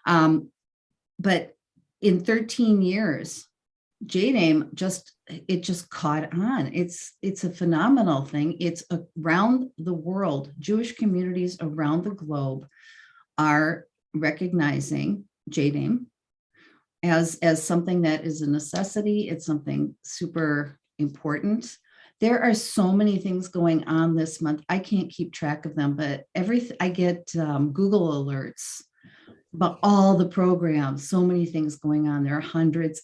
But in 13 years, JNAME just caught on. It's a phenomenal thing. It's around the world. Jewish communities around the globe are recognizing JNAME as something that is a necessity. It's something super important. There are so many things going on this month. I can't keep track of them, but I get Google alerts about all the programs, so many things going on. There are hundreds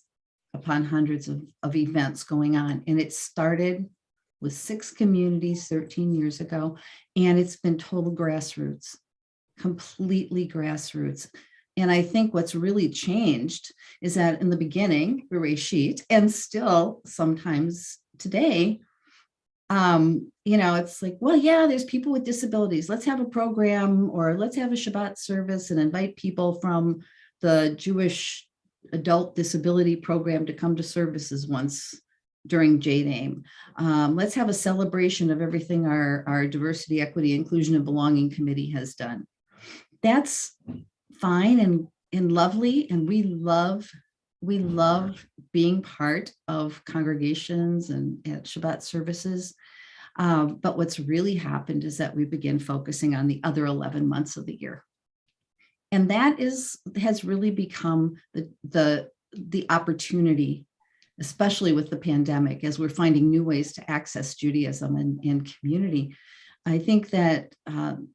upon hundreds of events going on. And it started with 6 communities 13 years ago, and it's been total grassroots, completely grassroots. And I think what's really changed is that in the beginning, Bereshit, and still sometimes today, it's like, well, yeah, there's people with disabilities. Let's have a program, or let's have a Shabbat service and invite people from the Jewish adult disability program to come to services once during JNAME. Let's have a celebration of everything our diversity, equity, inclusion, and belonging committee has done. That's fine and lovely. And we love being part of congregations and at Shabbat services. But what's really happened is that we begin focusing on the other 11 months of the year. And that has really become the opportunity, especially with the pandemic, as we're finding new ways to access Judaism and community. I think that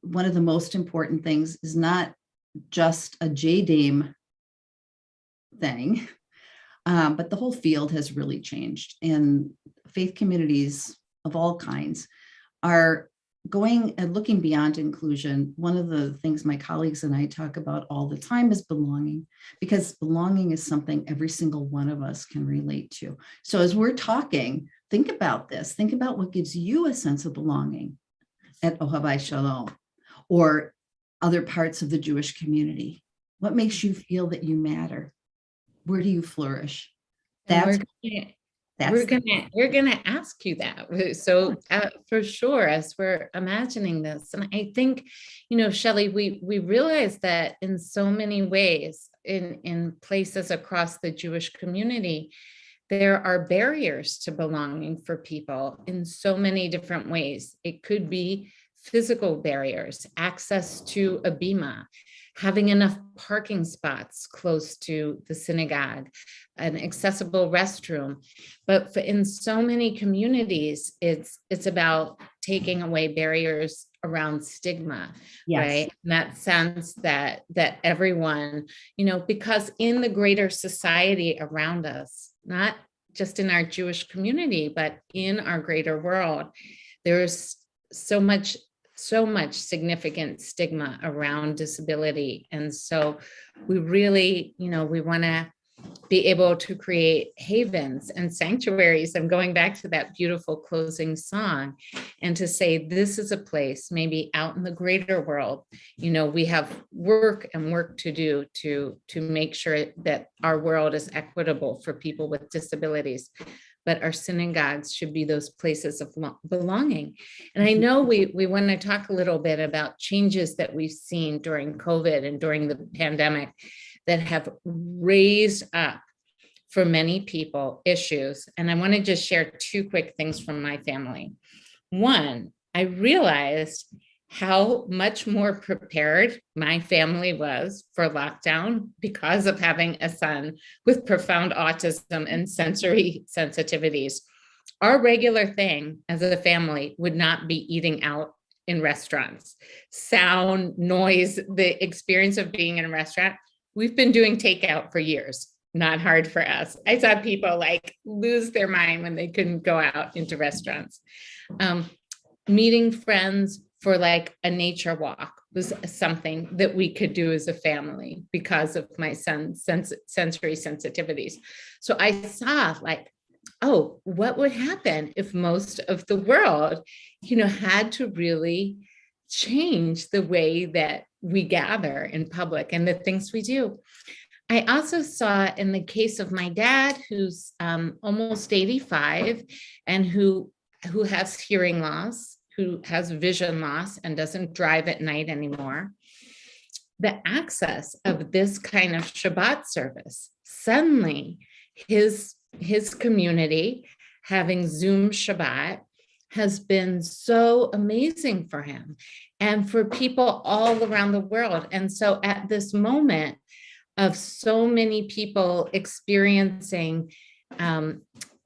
one of the most important things is not just a JDAME thing, but the whole field has really changed, and faith communities of all kinds are going and looking beyond inclusion. One of the things my colleagues and I talk about all the time is belonging, because belonging is something every single one of us can relate to. So as we're talking, think about this. Think about what gives you a sense of belonging at Ohabei Shalom or other parts of the Jewish community. What makes you feel that you matter? Where do you flourish? That's we're that's we're gonna ask you that. So for sure, as we're imagining this, and I think, Shelley, we realize that in so many ways, in places across the Jewish community, there are barriers to belonging for people in so many different ways. It could be physical barriers, access to a bima, having enough parking spots close to the synagogue, an accessible restroom. But in so many communities, it's about taking away barriers around stigma, yes. right? In that sense that everyone, because in the greater society around us, not just in our Jewish community, but in our greater world, there's so much significant stigma around disability. And so we really, we want to be able to create havens and sanctuaries. I'm going back to that beautiful closing song, and to say this is a place maybe out in the greater world, we have work to do to make sure that our world is equitable for people with disabilities. But our synagogues should be those places of belonging. And I know we want to talk a little bit about changes that we've seen during COVID and during the pandemic that have raised up for many people issues. And I want to just share two quick things from my family. One, I realized how much more prepared my family was for lockdown because of having a son with profound autism and sensory sensitivities. Our regular thing as a family would not be eating out in restaurants. Sound, noise, the experience of being in a restaurant, we've been doing takeout for years. Not hard for us. I saw people lose their mind when they couldn't go out into restaurants. Meeting friends for a nature walk was something that we could do as a family because of my son's sensory sensitivities. So I saw oh, what would happen if most of the world, had to really change the way that we gather in public and the things we do. I also saw in the case of my dad, who's almost 85 and who has hearing loss, who has vision loss and doesn't drive at night anymore, the access of this kind of Shabbat service, suddenly his community having Zoom Shabbat has been so amazing for him and for people all around the world. And so at this moment of so many people experiencing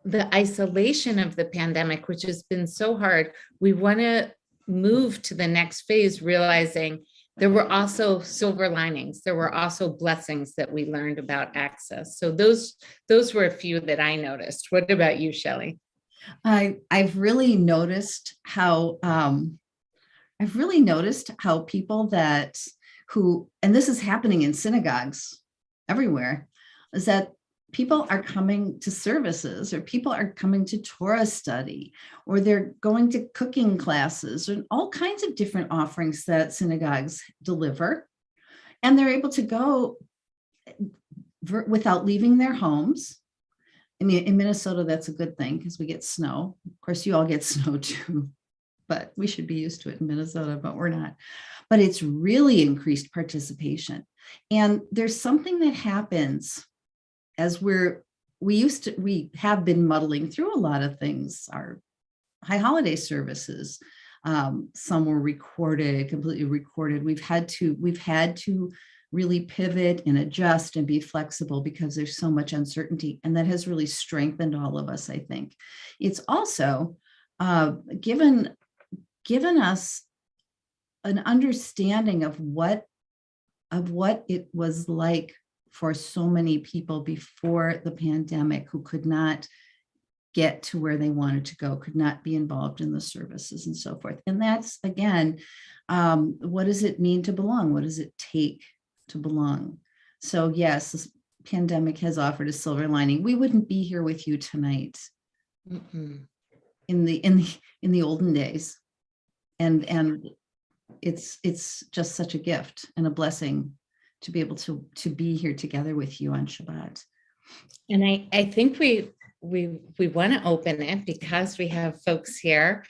the isolation of the pandemic, which has been so hard, we want to move to the next phase, realizing there were also silver linings. There were also blessings that we learned about access. So those were a few that I noticed. What about you, Shelley? I've really noticed how people and this is happening in synagogues everywhere, is that people are coming to services, or people are coming to Torah study, or they're going to cooking classes, and all kinds of different offerings that synagogues deliver. And they're able to go without leaving their homes. I mean, in Minnesota, that's a good thing because we get snow. Of course, you all get snow too, but we should be used to it in Minnesota, but we're not. But it's really increased participation. And there's something that happens as we have been muddling through a lot of things. Our high holiday services, some were recorded, completely recorded. We've had to really pivot and adjust and be flexible because there's so much uncertainty, and that has really strengthened all of us. I think it's also given us an understanding of what it was like for so many people before the pandemic who could not get to where they wanted to go, could not be involved in the services and so forth. And that's, again, what does it mean to belong? What does it take to belong? So yes, this pandemic has offered a silver lining. We wouldn't be here with you tonight in the olden days. And it's just such a gift and a blessing to be able to be here together with you on Shabbat. And I think we want to open it because we have folks here.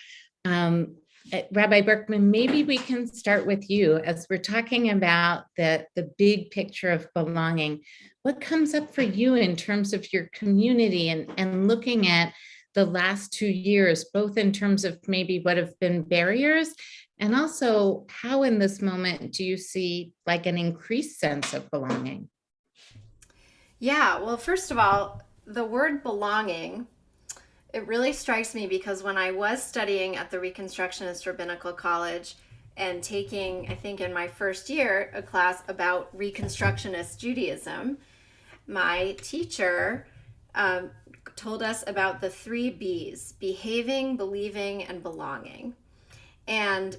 Rabbi Berkman, maybe we can start with you as we're talking about the big picture of belonging. What comes up for you in terms of your community and looking at the last 2 years, both in terms of maybe what have been barriers and also how in this moment do you see like an increased sense of belonging? Yeah, well, first of all, the word belonging, it really strikes me because when I was studying at the Reconstructionist Rabbinical College and taking, I think in my first year, a class about Reconstructionist Judaism, my teacher told us about the 3 B's: behaving, believing, and belonging. And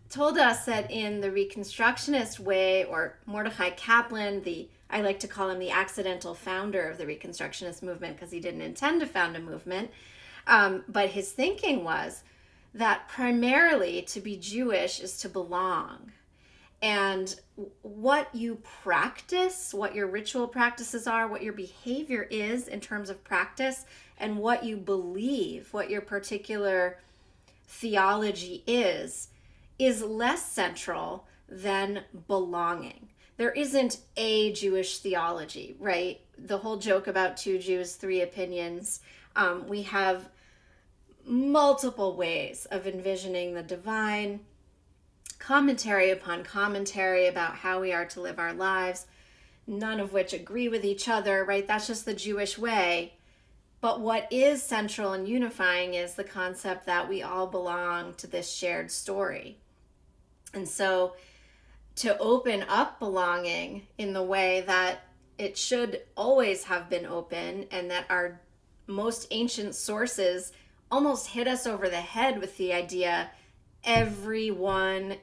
told us that in the Reconstructionist way, or Mordechai Kaplan, I like to call him the accidental founder of the Reconstructionist movement because he didn't intend to found a movement, but his thinking was that primarily to be Jewish is to belong. And what you practice, what your ritual practices are, what your behavior is in terms of practice, and what you believe, what your particular theology is less central than belonging. There isn't a Jewish theology, right? The whole joke about 2 Jews, 3 opinions. We have multiple ways of envisioning the divine, commentary upon commentary about how we are to live our lives, none of which agree with each other, right? That's just the Jewish way. But what is central and unifying is the concept that we all belong to this shared story. And so to open up belonging in the way that it should always have been open, and that our most ancient sources almost hit us over the head with the idea everyone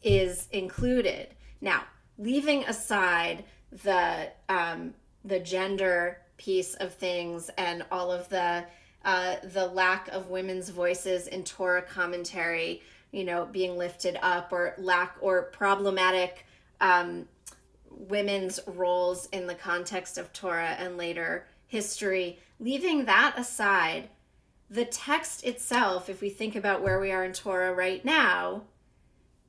is included. Now, leaving aside the gender piece of things and all of the lack of women's voices in Torah commentary, being lifted up, or problematic women's roles in the context of Torah and later history. Leaving that aside, the text itself, if we think about where we are in Torah right now,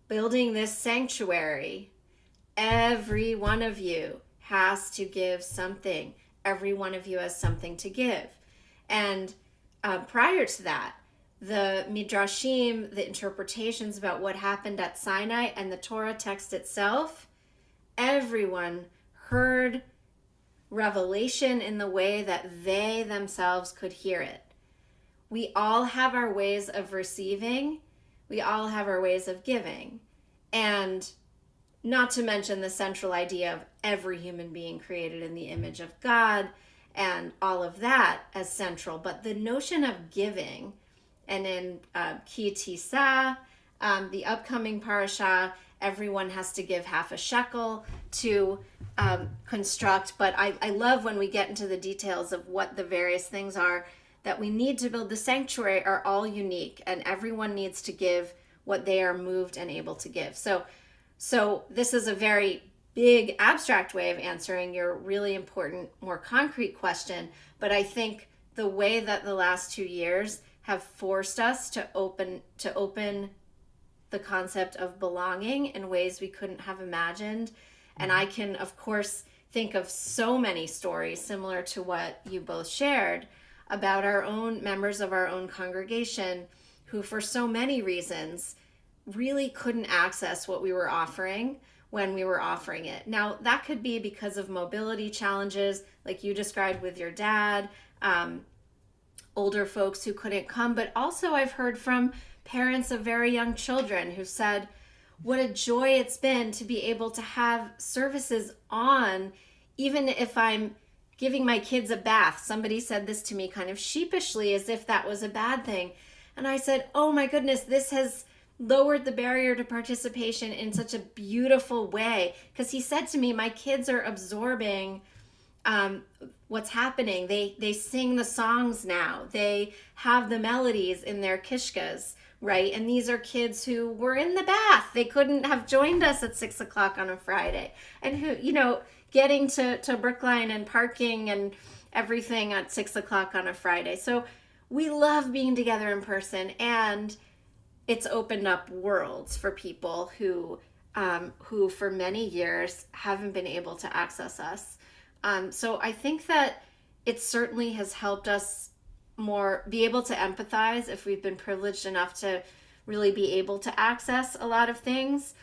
building this sanctuary, every one of you has to give something. Every one of you has something to give. And prior to that, the midrashim, the interpretations about what happened at Sinai, and the Torah text itself, everyone heard revelation in the way that they themselves could hear it. We all have our ways of receiving. We all have our ways of giving. And not to mention the central idea of every human being created in the image of God and all of that as central. But the notion of giving, and in Ki Tisa, the upcoming parasha, everyone has to give half a shekel to construct. But I love when we get into the details of what the various things are that we need to build the sanctuary are all unique, and everyone needs to give what they are moved and able to give. So this is a very big abstract way of answering your really important, more concrete question. But I think the way that the last 2 years have forced us to open the concept of belonging in ways we couldn't have imagined. And I can, of course, think of so many stories similar to what you both shared about our own members of our own congregation who, for so many reasons, really couldn't access what we were offering when we were offering it. Now, that could be because of mobility challenges, like you described with your dad, older folks who couldn't come, but also I've heard from parents of very young children who said, what a joy it's been to be able to have services on, even if I'm giving my kids a bath. Somebody said this to me kind of sheepishly as if that was a bad thing. And I said, oh my goodness, this has lowered the barrier to participation in such a beautiful way. Because he said to me, my kids are absorbing what's happening. They sing the songs now. They have the melodies in their kishkas right? And these are kids who were in the bath. They couldn't have joined us at 6 o'clock on a Friday. And who, getting to Brookline and parking and everything at 6 o'clock on a Friday. So we love being together in person, and it's opened up worlds for people who for many years haven't been able to access us. So I think that it certainly has helped us more be able to empathize if we've been privileged enough to really be able to access a lot of things.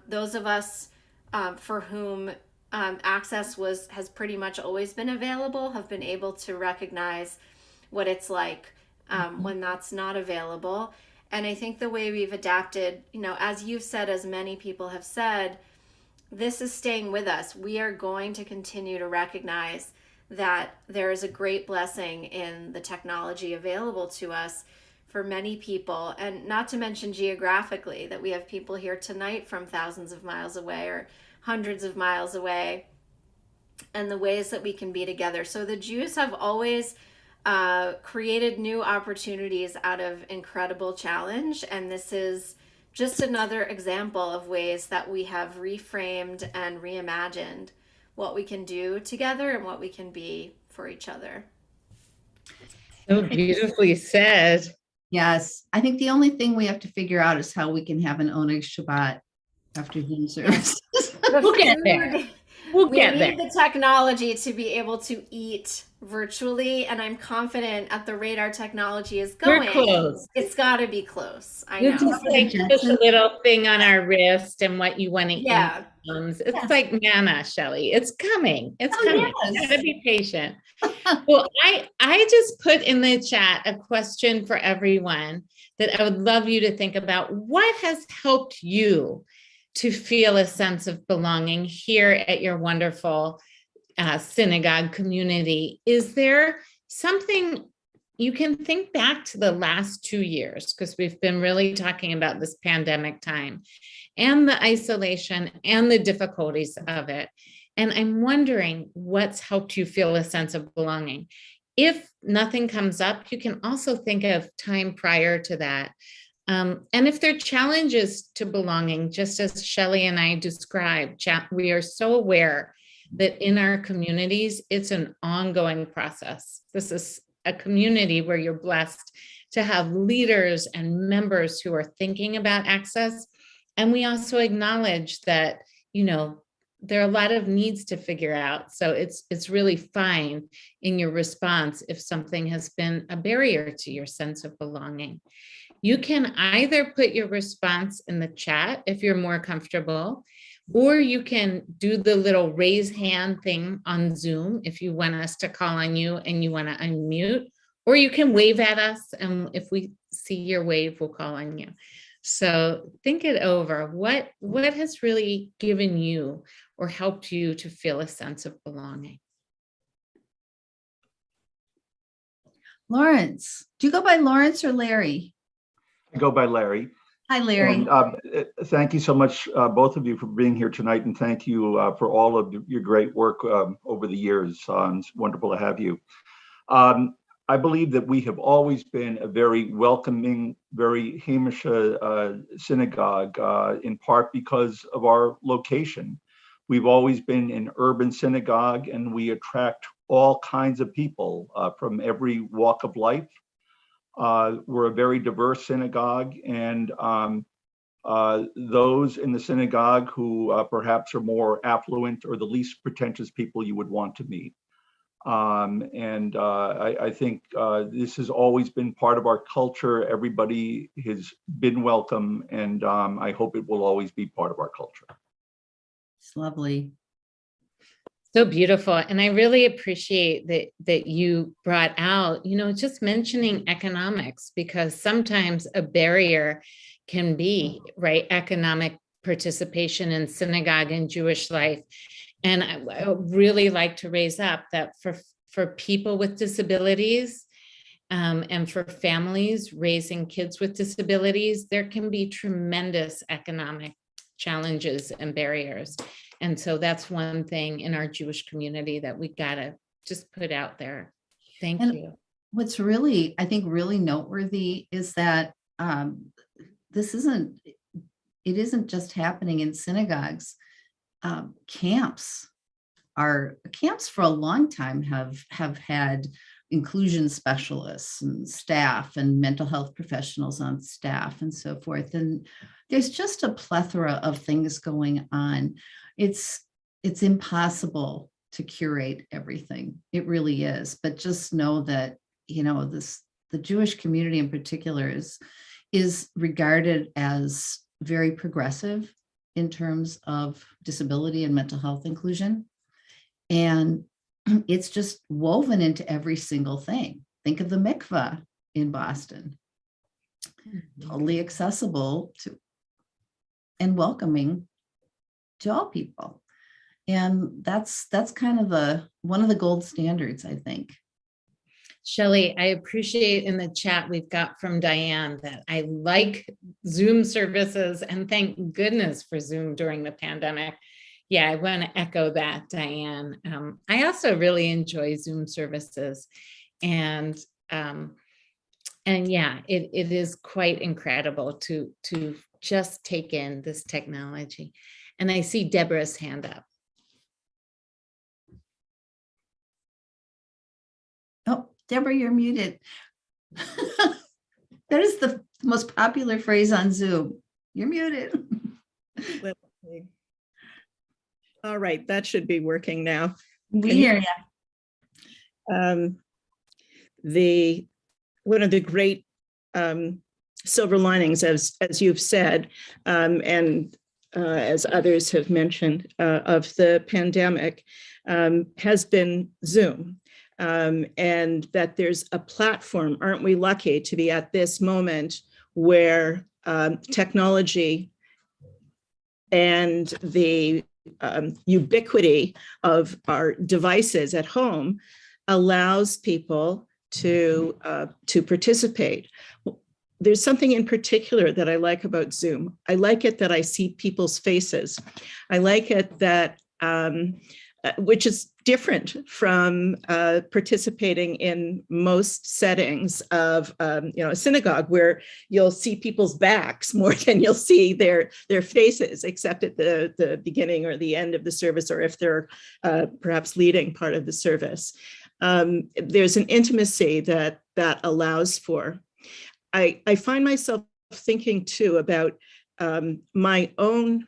Those of us for whom access has pretty much always been available have been able to recognize what it's like when that's not available. And I think the way we've adapted, as you've said, as many people have said, this is staying with us. We are going to continue to recognize that there is a great blessing in the technology available to us for many people, and not to mention geographically, that we have people here tonight from thousands of miles away or hundreds of miles away, and the ways that we can be together. So the Jews have always created new opportunities out of incredible challenge, and this is just another example of ways that we have reframed and reimagined what we can do together and what we can be for each other. So beautifully said. Yes. I think the only thing we have to figure out is how we can have an Oneg Shabbat after Zoom services. We'll get there. We need the technology to be able to eat virtually, and I'm confident at the rate our technology is going, we're close. It's got to be close. I You know. just like push a little thing on our wrist and what you want to eat. It's like manna, Shelley. It's coming. It's coming. Yes. You gotta be patient. Well, I just put in the chat a question for everyone that I would love you to think about. What has helped you to feel a sense of belonging here at your wonderful synagogue community? Is there something you can think back to the last 2 years, because we've been really talking about this pandemic time and the isolation and the difficulties of it. And I'm wondering what's helped you feel a sense of belonging. If nothing comes up, you can also think of time prior to that. And if there are challenges to belonging, just as Shelley and I described, we are so aware that in our communities, it's an ongoing process. This is a community where you're blessed to have leaders and members who are thinking about access. And we also acknowledge that, there are a lot of needs to figure out. So it's really fine in your response if something has been a barrier to your sense of belonging. You can either put your response in the chat if you're more comfortable, or you can do the little raise hand thing on Zoom if you want us to call on you and you want to unmute, or you can wave at us, and if we see your wave, we'll call on you. So think it over. What has really given you or helped you to feel a sense of belonging? Lawrence, do you go by Lawrence or Larry? I go by Larry. Hi, Larry. And thank you so much, both of you, for being here tonight, and thank you for all of your great work over the years. It's wonderful to have you. I believe that we have always been a very welcoming, very Hamisha synagogue, in part because of our location. We've always been an urban synagogue, and we attract all kinds of people from every walk of life. We're a very diverse synagogue, and those in the synagogue who perhaps are more affluent or the least pretentious people you would want to meet. I think this has always been part of our culture. Everybody has been welcome, and I hope it will always be part of our culture. It's lovely. So beautiful. And I really appreciate that you brought out, just mentioning economics, because sometimes a barrier can be, right, economic participation in synagogue and Jewish life. And I would really like to raise up that for people with disabilities and for families raising kids with disabilities, there can be tremendous economic challenges and barriers. And so that's one thing in our Jewish community that we gotta just put out there. Thank you. What's really, I think, really noteworthy is that this isn't, it isn't just happening in synagogues. Camps for a long time have had inclusion specialists and staff and mental health professionals on staff and so forth. And there's just a plethora of things going on. It's impossible to curate everything. It really is. But just know that, the Jewish community in particular is regarded as very progressive in terms of disability and mental health inclusion. And it's just woven into every single thing. Think of the mikvah in Boston. Totally accessible to and welcoming to all people. And that's kind of one of the gold standards, I think. Shelley, I appreciate in the chat we've got from Diane that I like Zoom services, and thank goodness for Zoom during the pandemic. Yeah, I want to echo that, Diane. I also really enjoy Zoom services, and yeah, it is quite incredible to just take in this technology. And I see Deborah's hand up. Oh, Deborah, you're muted. That is the most popular phrase on Zoom. You're muted. Let's see. All right, that should be working now. We hear you. One of the great silver linings, as you've said, and as others have mentioned, of the pandemic has been Zoom. And that there's a platform. Aren't we lucky to be at this moment where technology and the ubiquity of our devices at home allows people to participate. There's something in particular that I like about Zoom. I like it that I see people's faces. I like it that which is different from participating in most settings of a synagogue, where you'll see people's backs more than you'll see their faces, except at the beginning or the end of the service, or if they're perhaps leading part of the service. There's an intimacy that allows for. I find myself thinking too about my own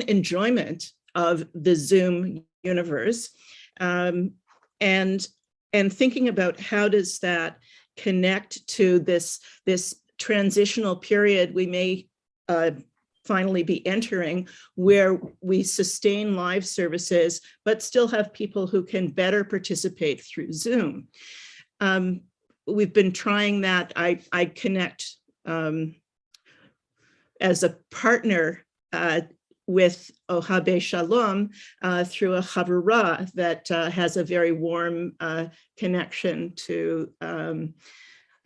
enjoyment of the Zoom universe, and thinking about how does that connect to this transitional period we may finally be entering, where we sustain live services, but still have people who can better participate through Zoom. We've been trying that. I connect as a partner with Ohabei Shalom through a chavurah that has a very warm connection to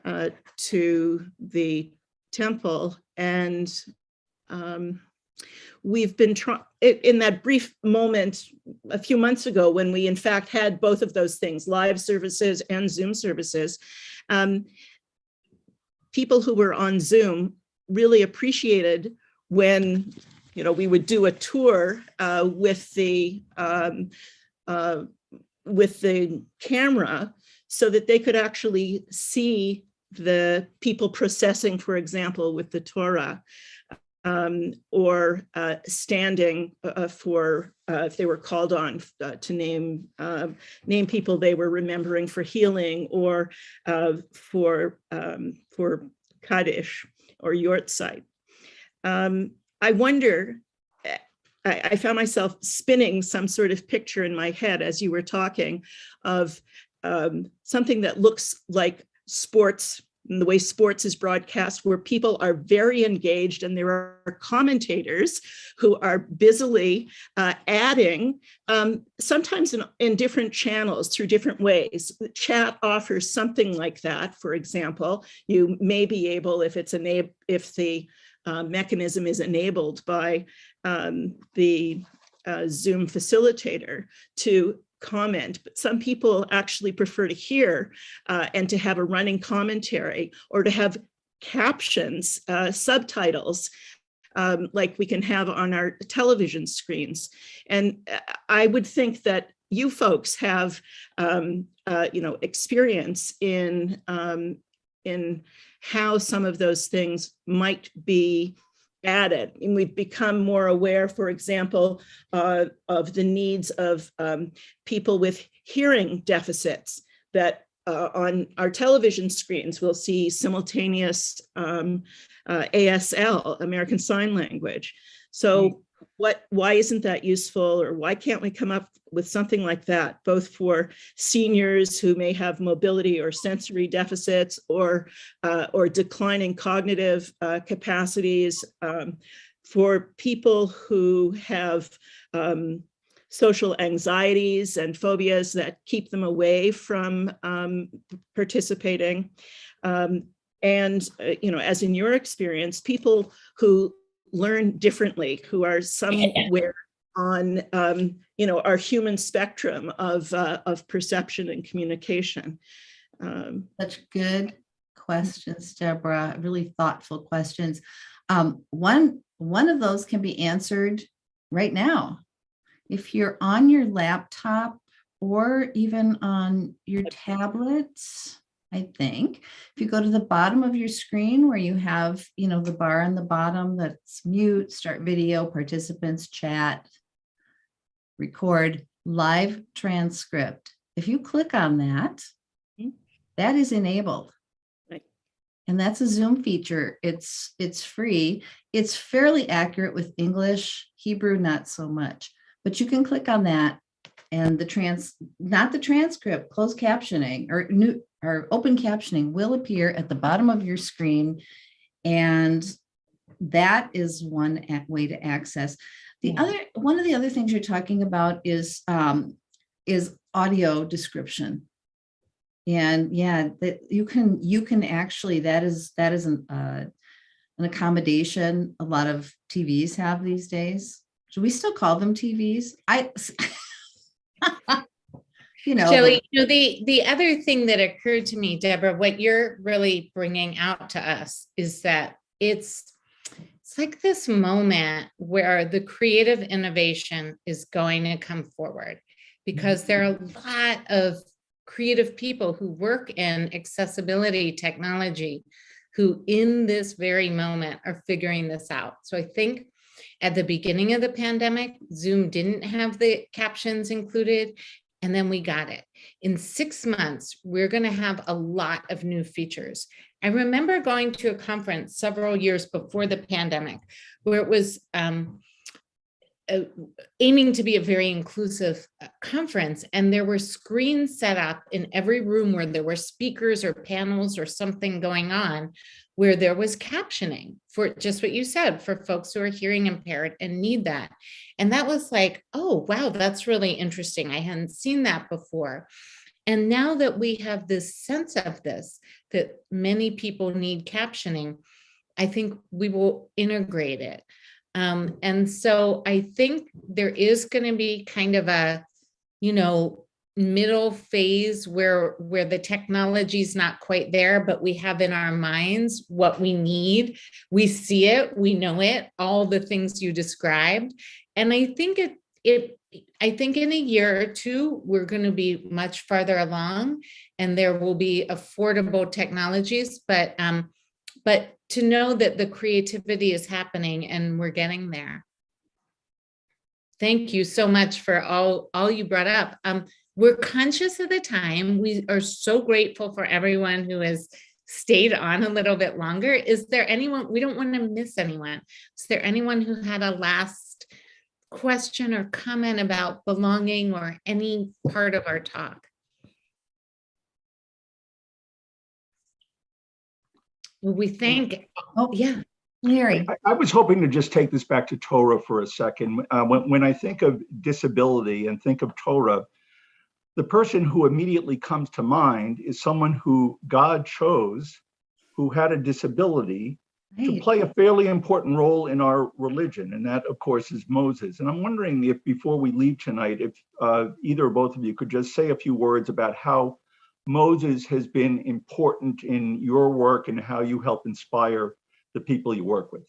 the temple. And we've been trying, in that brief moment a few months ago, when we in fact had both of those things, live services and Zoom services, people who were on Zoom really appreciated when we would do a tour with the camera, so that they could actually see the people processing, for example, with the Torah, or standing for if they were called on to name people they were remembering for healing, or for Kaddish or Yortzeit. I wonder, I found myself spinning some sort of picture in my head as you were talking of something that looks like sports, and the way sports is broadcast, where people are very engaged, and there are commentators who are busily adding, sometimes in different channels through different ways. The chat offers something like that. For example, you may be able, if the mechanism is enabled by the Zoom facilitator, to comment, but some people actually prefer to hear and to have a running commentary or to have captions, subtitles, like we can have on our television screens. And I would think that you folks have, experience in how some of those things might be added. And we've become more aware, for example, of the needs of people with hearing deficits, that on our television screens, we'll see simultaneous ASL, American Sign Language. So why isn't that useful, or why can't we come up with something like that, both for seniors who may have mobility or sensory deficits or declining cognitive capacities, for people who have social anxieties and phobias that keep them away from participating. And as in your experience, people who learn differently, who are somewhere on our human spectrum of perception and communication. Such good questions, Deborah. Really thoughtful questions. One of those can be answered right now. If you're on your laptop or even on your tablets, I think, if you go to the bottom of your screen where you have, the bar on the bottom that's mute, start video, participants, chat, record, live transcript. If you click on that, that is enabled. Right. And that's a Zoom feature. It's free. It's fairly accurate with English, Hebrew, not so much. But you can click on that, and not the transcript, closed captioning or open captioning will appear at the bottom of your screen. And that is one way to access. One of the other things you're talking about is audio description. And yeah, that you can actually, that is an accommodation a lot of TVs have these days. Do we still call them TVs? Shelley, the other thing that occurred to me, Deborah, what you're really bringing out to us is that it's like this moment where the creative innovation is going to come forward, because there are a lot of creative people who work in accessibility technology who in this very moment are figuring this out. So I think at the beginning of the pandemic, Zoom didn't have the captions included, and then we got it. In 6 months, we're going to have a lot of new features. I remember going to a conference several years before the pandemic where it was aiming to be a very inclusive conference, and there were screens set up in every room where there were speakers or panels or something going on, where there was captioning for just what you said, for folks who are hearing impaired and need that. And that was like, oh, wow, that's really interesting. I hadn't seen that before. And now that we have this sense of this, that many people need captioning, I think we will integrate it. And so I think there is going to be kind of a, middle phase where the technology is not quite there, but we have in our minds what we need. We see it, we know it, all the things you described. And I think I think in a year or two, we're going to be much farther along, and there will be affordable technologies, but to know that the creativity is happening and we're getting there. Thank you so much for all you brought up. We're conscious of the time. We are so grateful for everyone who has stayed on a little bit longer. Is there anyone, we don't want to miss anyone. Is there anyone who had a last question or comment about belonging or any part of our talk? Well, we think, yeah. Larry. I was hoping to just take this back to Torah for a second. When I think of disability and think of Torah, the person who immediately comes to mind is someone who God chose, who had a disability, to Right. play a fairly important role in our religion, and that, of course, is Moses. And I'm wondering if, before we leave tonight, if either or both of you could just say a few words about how Moses has been important in your work and how you help inspire the people you work with.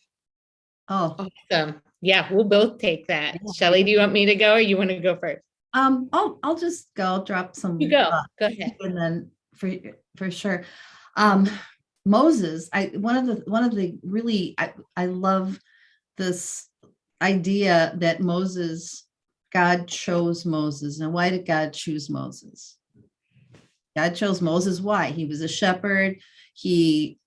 Oh, Awesome. Yeah, we'll both take that. Yeah. Shelley, do you want me to go or you want to go first? I'll just go drop some. You go. Go ahead. And then for sure. Moses, one of the really, I love this idea that God chose Moses. Now, why did God choose Moses? God chose Moses. Why? He was a shepherd. He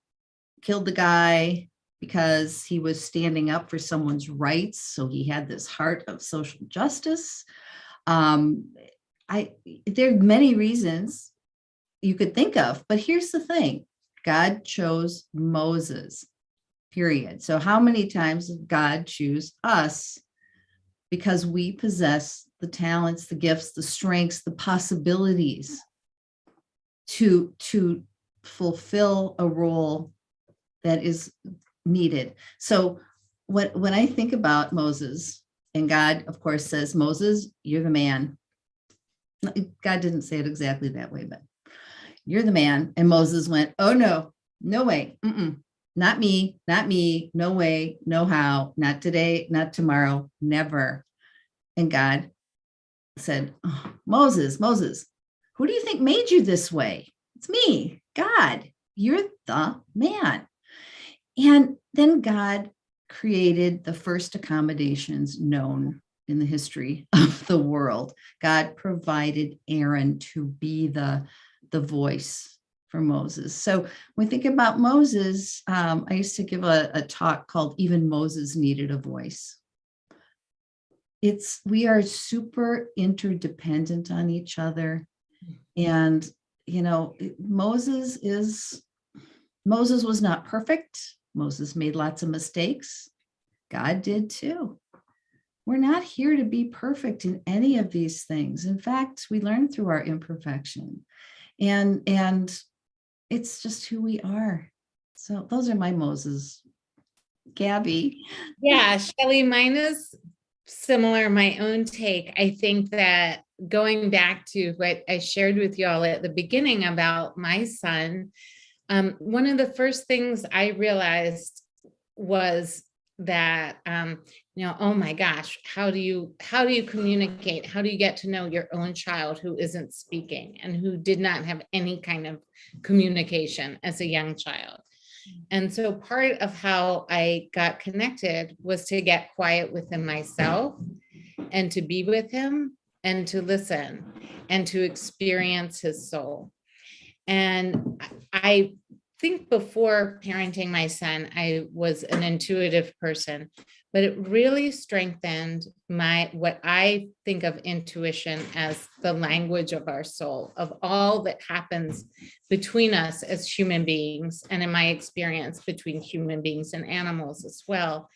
killed the guy because he was standing up for someone's rights. So he had this heart of social justice. There are many reasons you could think of, but here's the thing. God chose Moses, period. So how many times did God choose us? Because we possess the talents, the gifts, the strengths, the possibilities to fulfill a role that is needed. So when I think about Moses, and God, of course, says, Moses, you're the man. God didn't say it exactly that way, but you're the man. And Moses went, oh, no way. Not me, no way, no how, not today, not tomorrow, never. And God said, oh, Moses, who do you think made you this way? It's me, God. You're the man. And then God created the first accommodations known in the history of the world. God provided Aaron to be the voice for Moses. So when we think about Moses, I used to give a talk called Even Moses Needed a Voice. We are super interdependent on each other. And, Moses was not perfect. Moses made lots of mistakes. God did too. We're not here to be perfect in any of these things. In fact, we learn through our imperfection. And it's just who we are. So those are my Moses. Gabby. Yeah, Shelley, mine is similar, my own take. I think that going back to what I shared with you all at the beginning about my son, one of the first things I realized was that, oh my gosh, how do you communicate? How do you get to know your own child who isn't speaking and who did not have any kind of communication as a young child? And so part of how I got connected was to get quiet within myself and to be with him and to listen and to experience his soul. And I think before parenting my son, I was an intuitive person, but it really strengthened what I think of intuition as the language of our soul, of all that happens between us as human beings, and in my experience, between human beings and animals as well,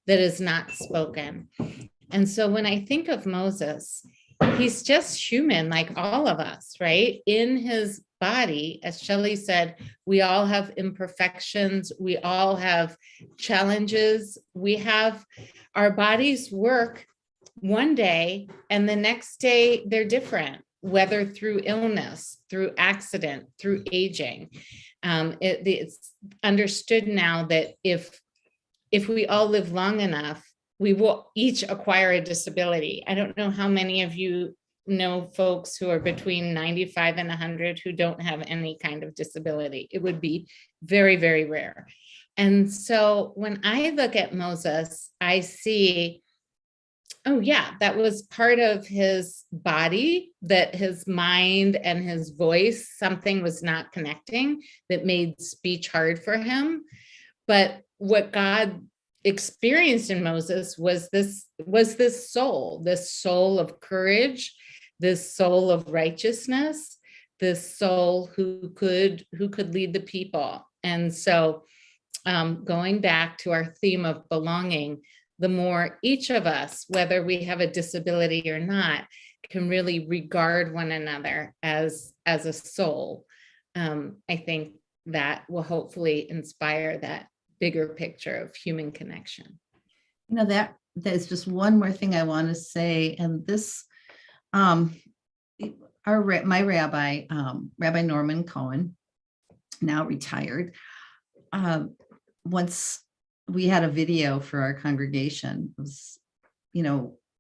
that is not spoken. And so when I think of Moses, he's just human like all of us, right? In his body, as Shelley said, we all have imperfections. We all have challenges. Our bodies work one day and the next day they're different, whether through illness, through accident, through aging. It's understood now that if we all live long enough, we will each acquire a disability. I don't know how many of you know folks who are between 95 and 100 who don't have any kind of disability. It would be very, very rare. And so when I look at Moses, I see, oh yeah, that was part of his body, that his mind and his voice, something was not connecting that made speech hard for him. But what God experienced in Moses was this soul of courage, this soul of righteousness, this soul who could lead the people. And so going back to our theme of belonging, the more each of us, whether we have a disability or not, can really regard one another as a soul, I think that will hopefully inspire bigger picture of human connection. There's just one more thing I want to say, and this, my rabbi, Rabbi Norman Cohen, now retired, once we had a video for our congregation, it was,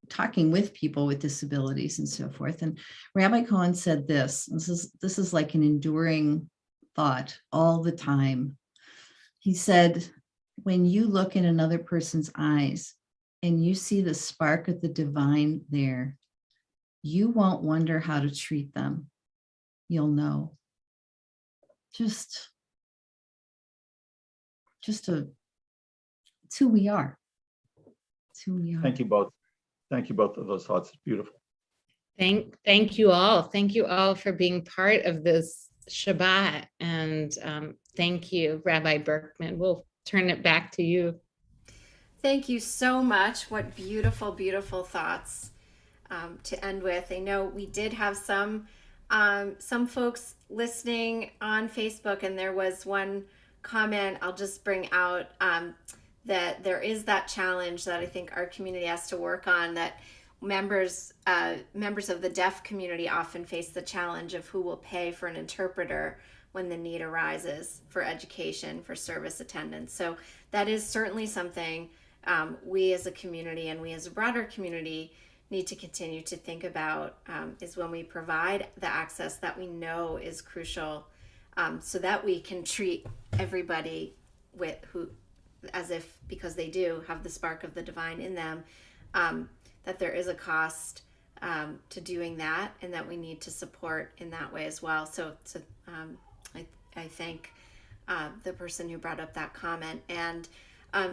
talking with people with disabilities and so forth. And Rabbi Cohen said this is like an enduring thought all the time. He said, when you look in another person's eyes and you see the spark of the divine there, you won't wonder how to treat them. You'll know. It's who we are. It's who we are. Thank you both. Thank you both of those thoughts. It's beautiful. Thank you all. Thank you all for being part of this Shabbat. And thank you, Rabbi Berkman. We'll turn it back to you. Thank you so much. What beautiful, beautiful thoughts to end with. I know we did have some folks listening on Facebook, and there was one comment I'll just bring out, that there is that challenge that I think our community has to work on, that members of the deaf community often face the challenge of who will pay for an interpreter when the need arises for education, for service attendance. So that is certainly something we as a community and we as a broader community need to continue to think about, is when we provide the access that we know is crucial, so that we can treat everybody as if, because they do have the spark of the divine in them, that there is a cost to doing that, and that we need to support in that way as well. So I thank the person who brought up that comment. And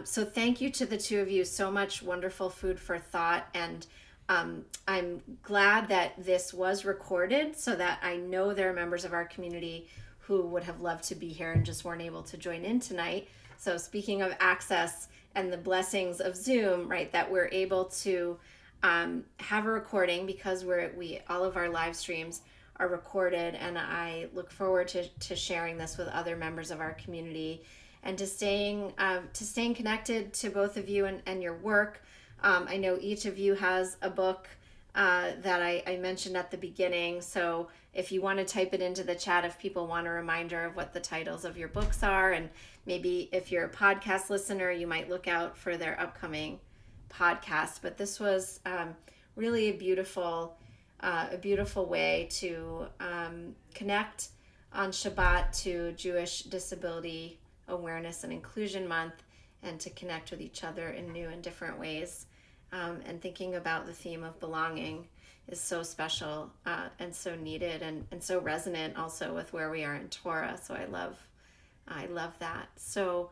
so thank you to the two of you. So much wonderful food for thought. And I'm glad that this was recorded, so that I know there are members of our community who would have loved to be here and just weren't able to join in tonight. So speaking of access and the blessings of Zoom, right, that we're able to have a recording, because all of our live streams are recorded, and I look forward to sharing this with other members of our community, and to staying connected to both of you and your work. I know each of you has a book that I mentioned at the beginning. So if you want to type it into the chat, if people want a reminder of what the titles of your books are, and maybe if you're a podcast listener, you might look out for their upcoming podcast. But this was really a beautiful way to connect on Shabbat to Jewish Disability Awareness and Inclusion Month, and to connect with each other in new and different ways. And thinking about the theme of belonging is so special and so needed, and so resonant also with where we are in Torah. So I love that. So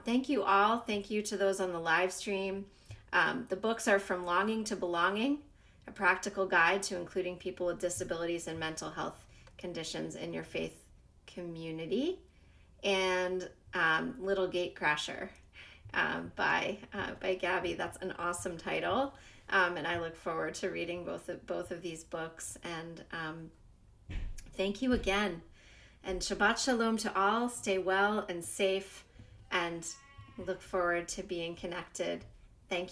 thank you all. Thank you to those on the live stream. The books are From Longing to Belonging, a practical guide to including people with disabilities and mental health conditions in your faith community, and Little Gatecrasher by Gabby. That's an awesome title, and I look forward to reading both of these books. And thank you again, and Shabbat Shalom to all. Stay well and safe, and look forward to being connected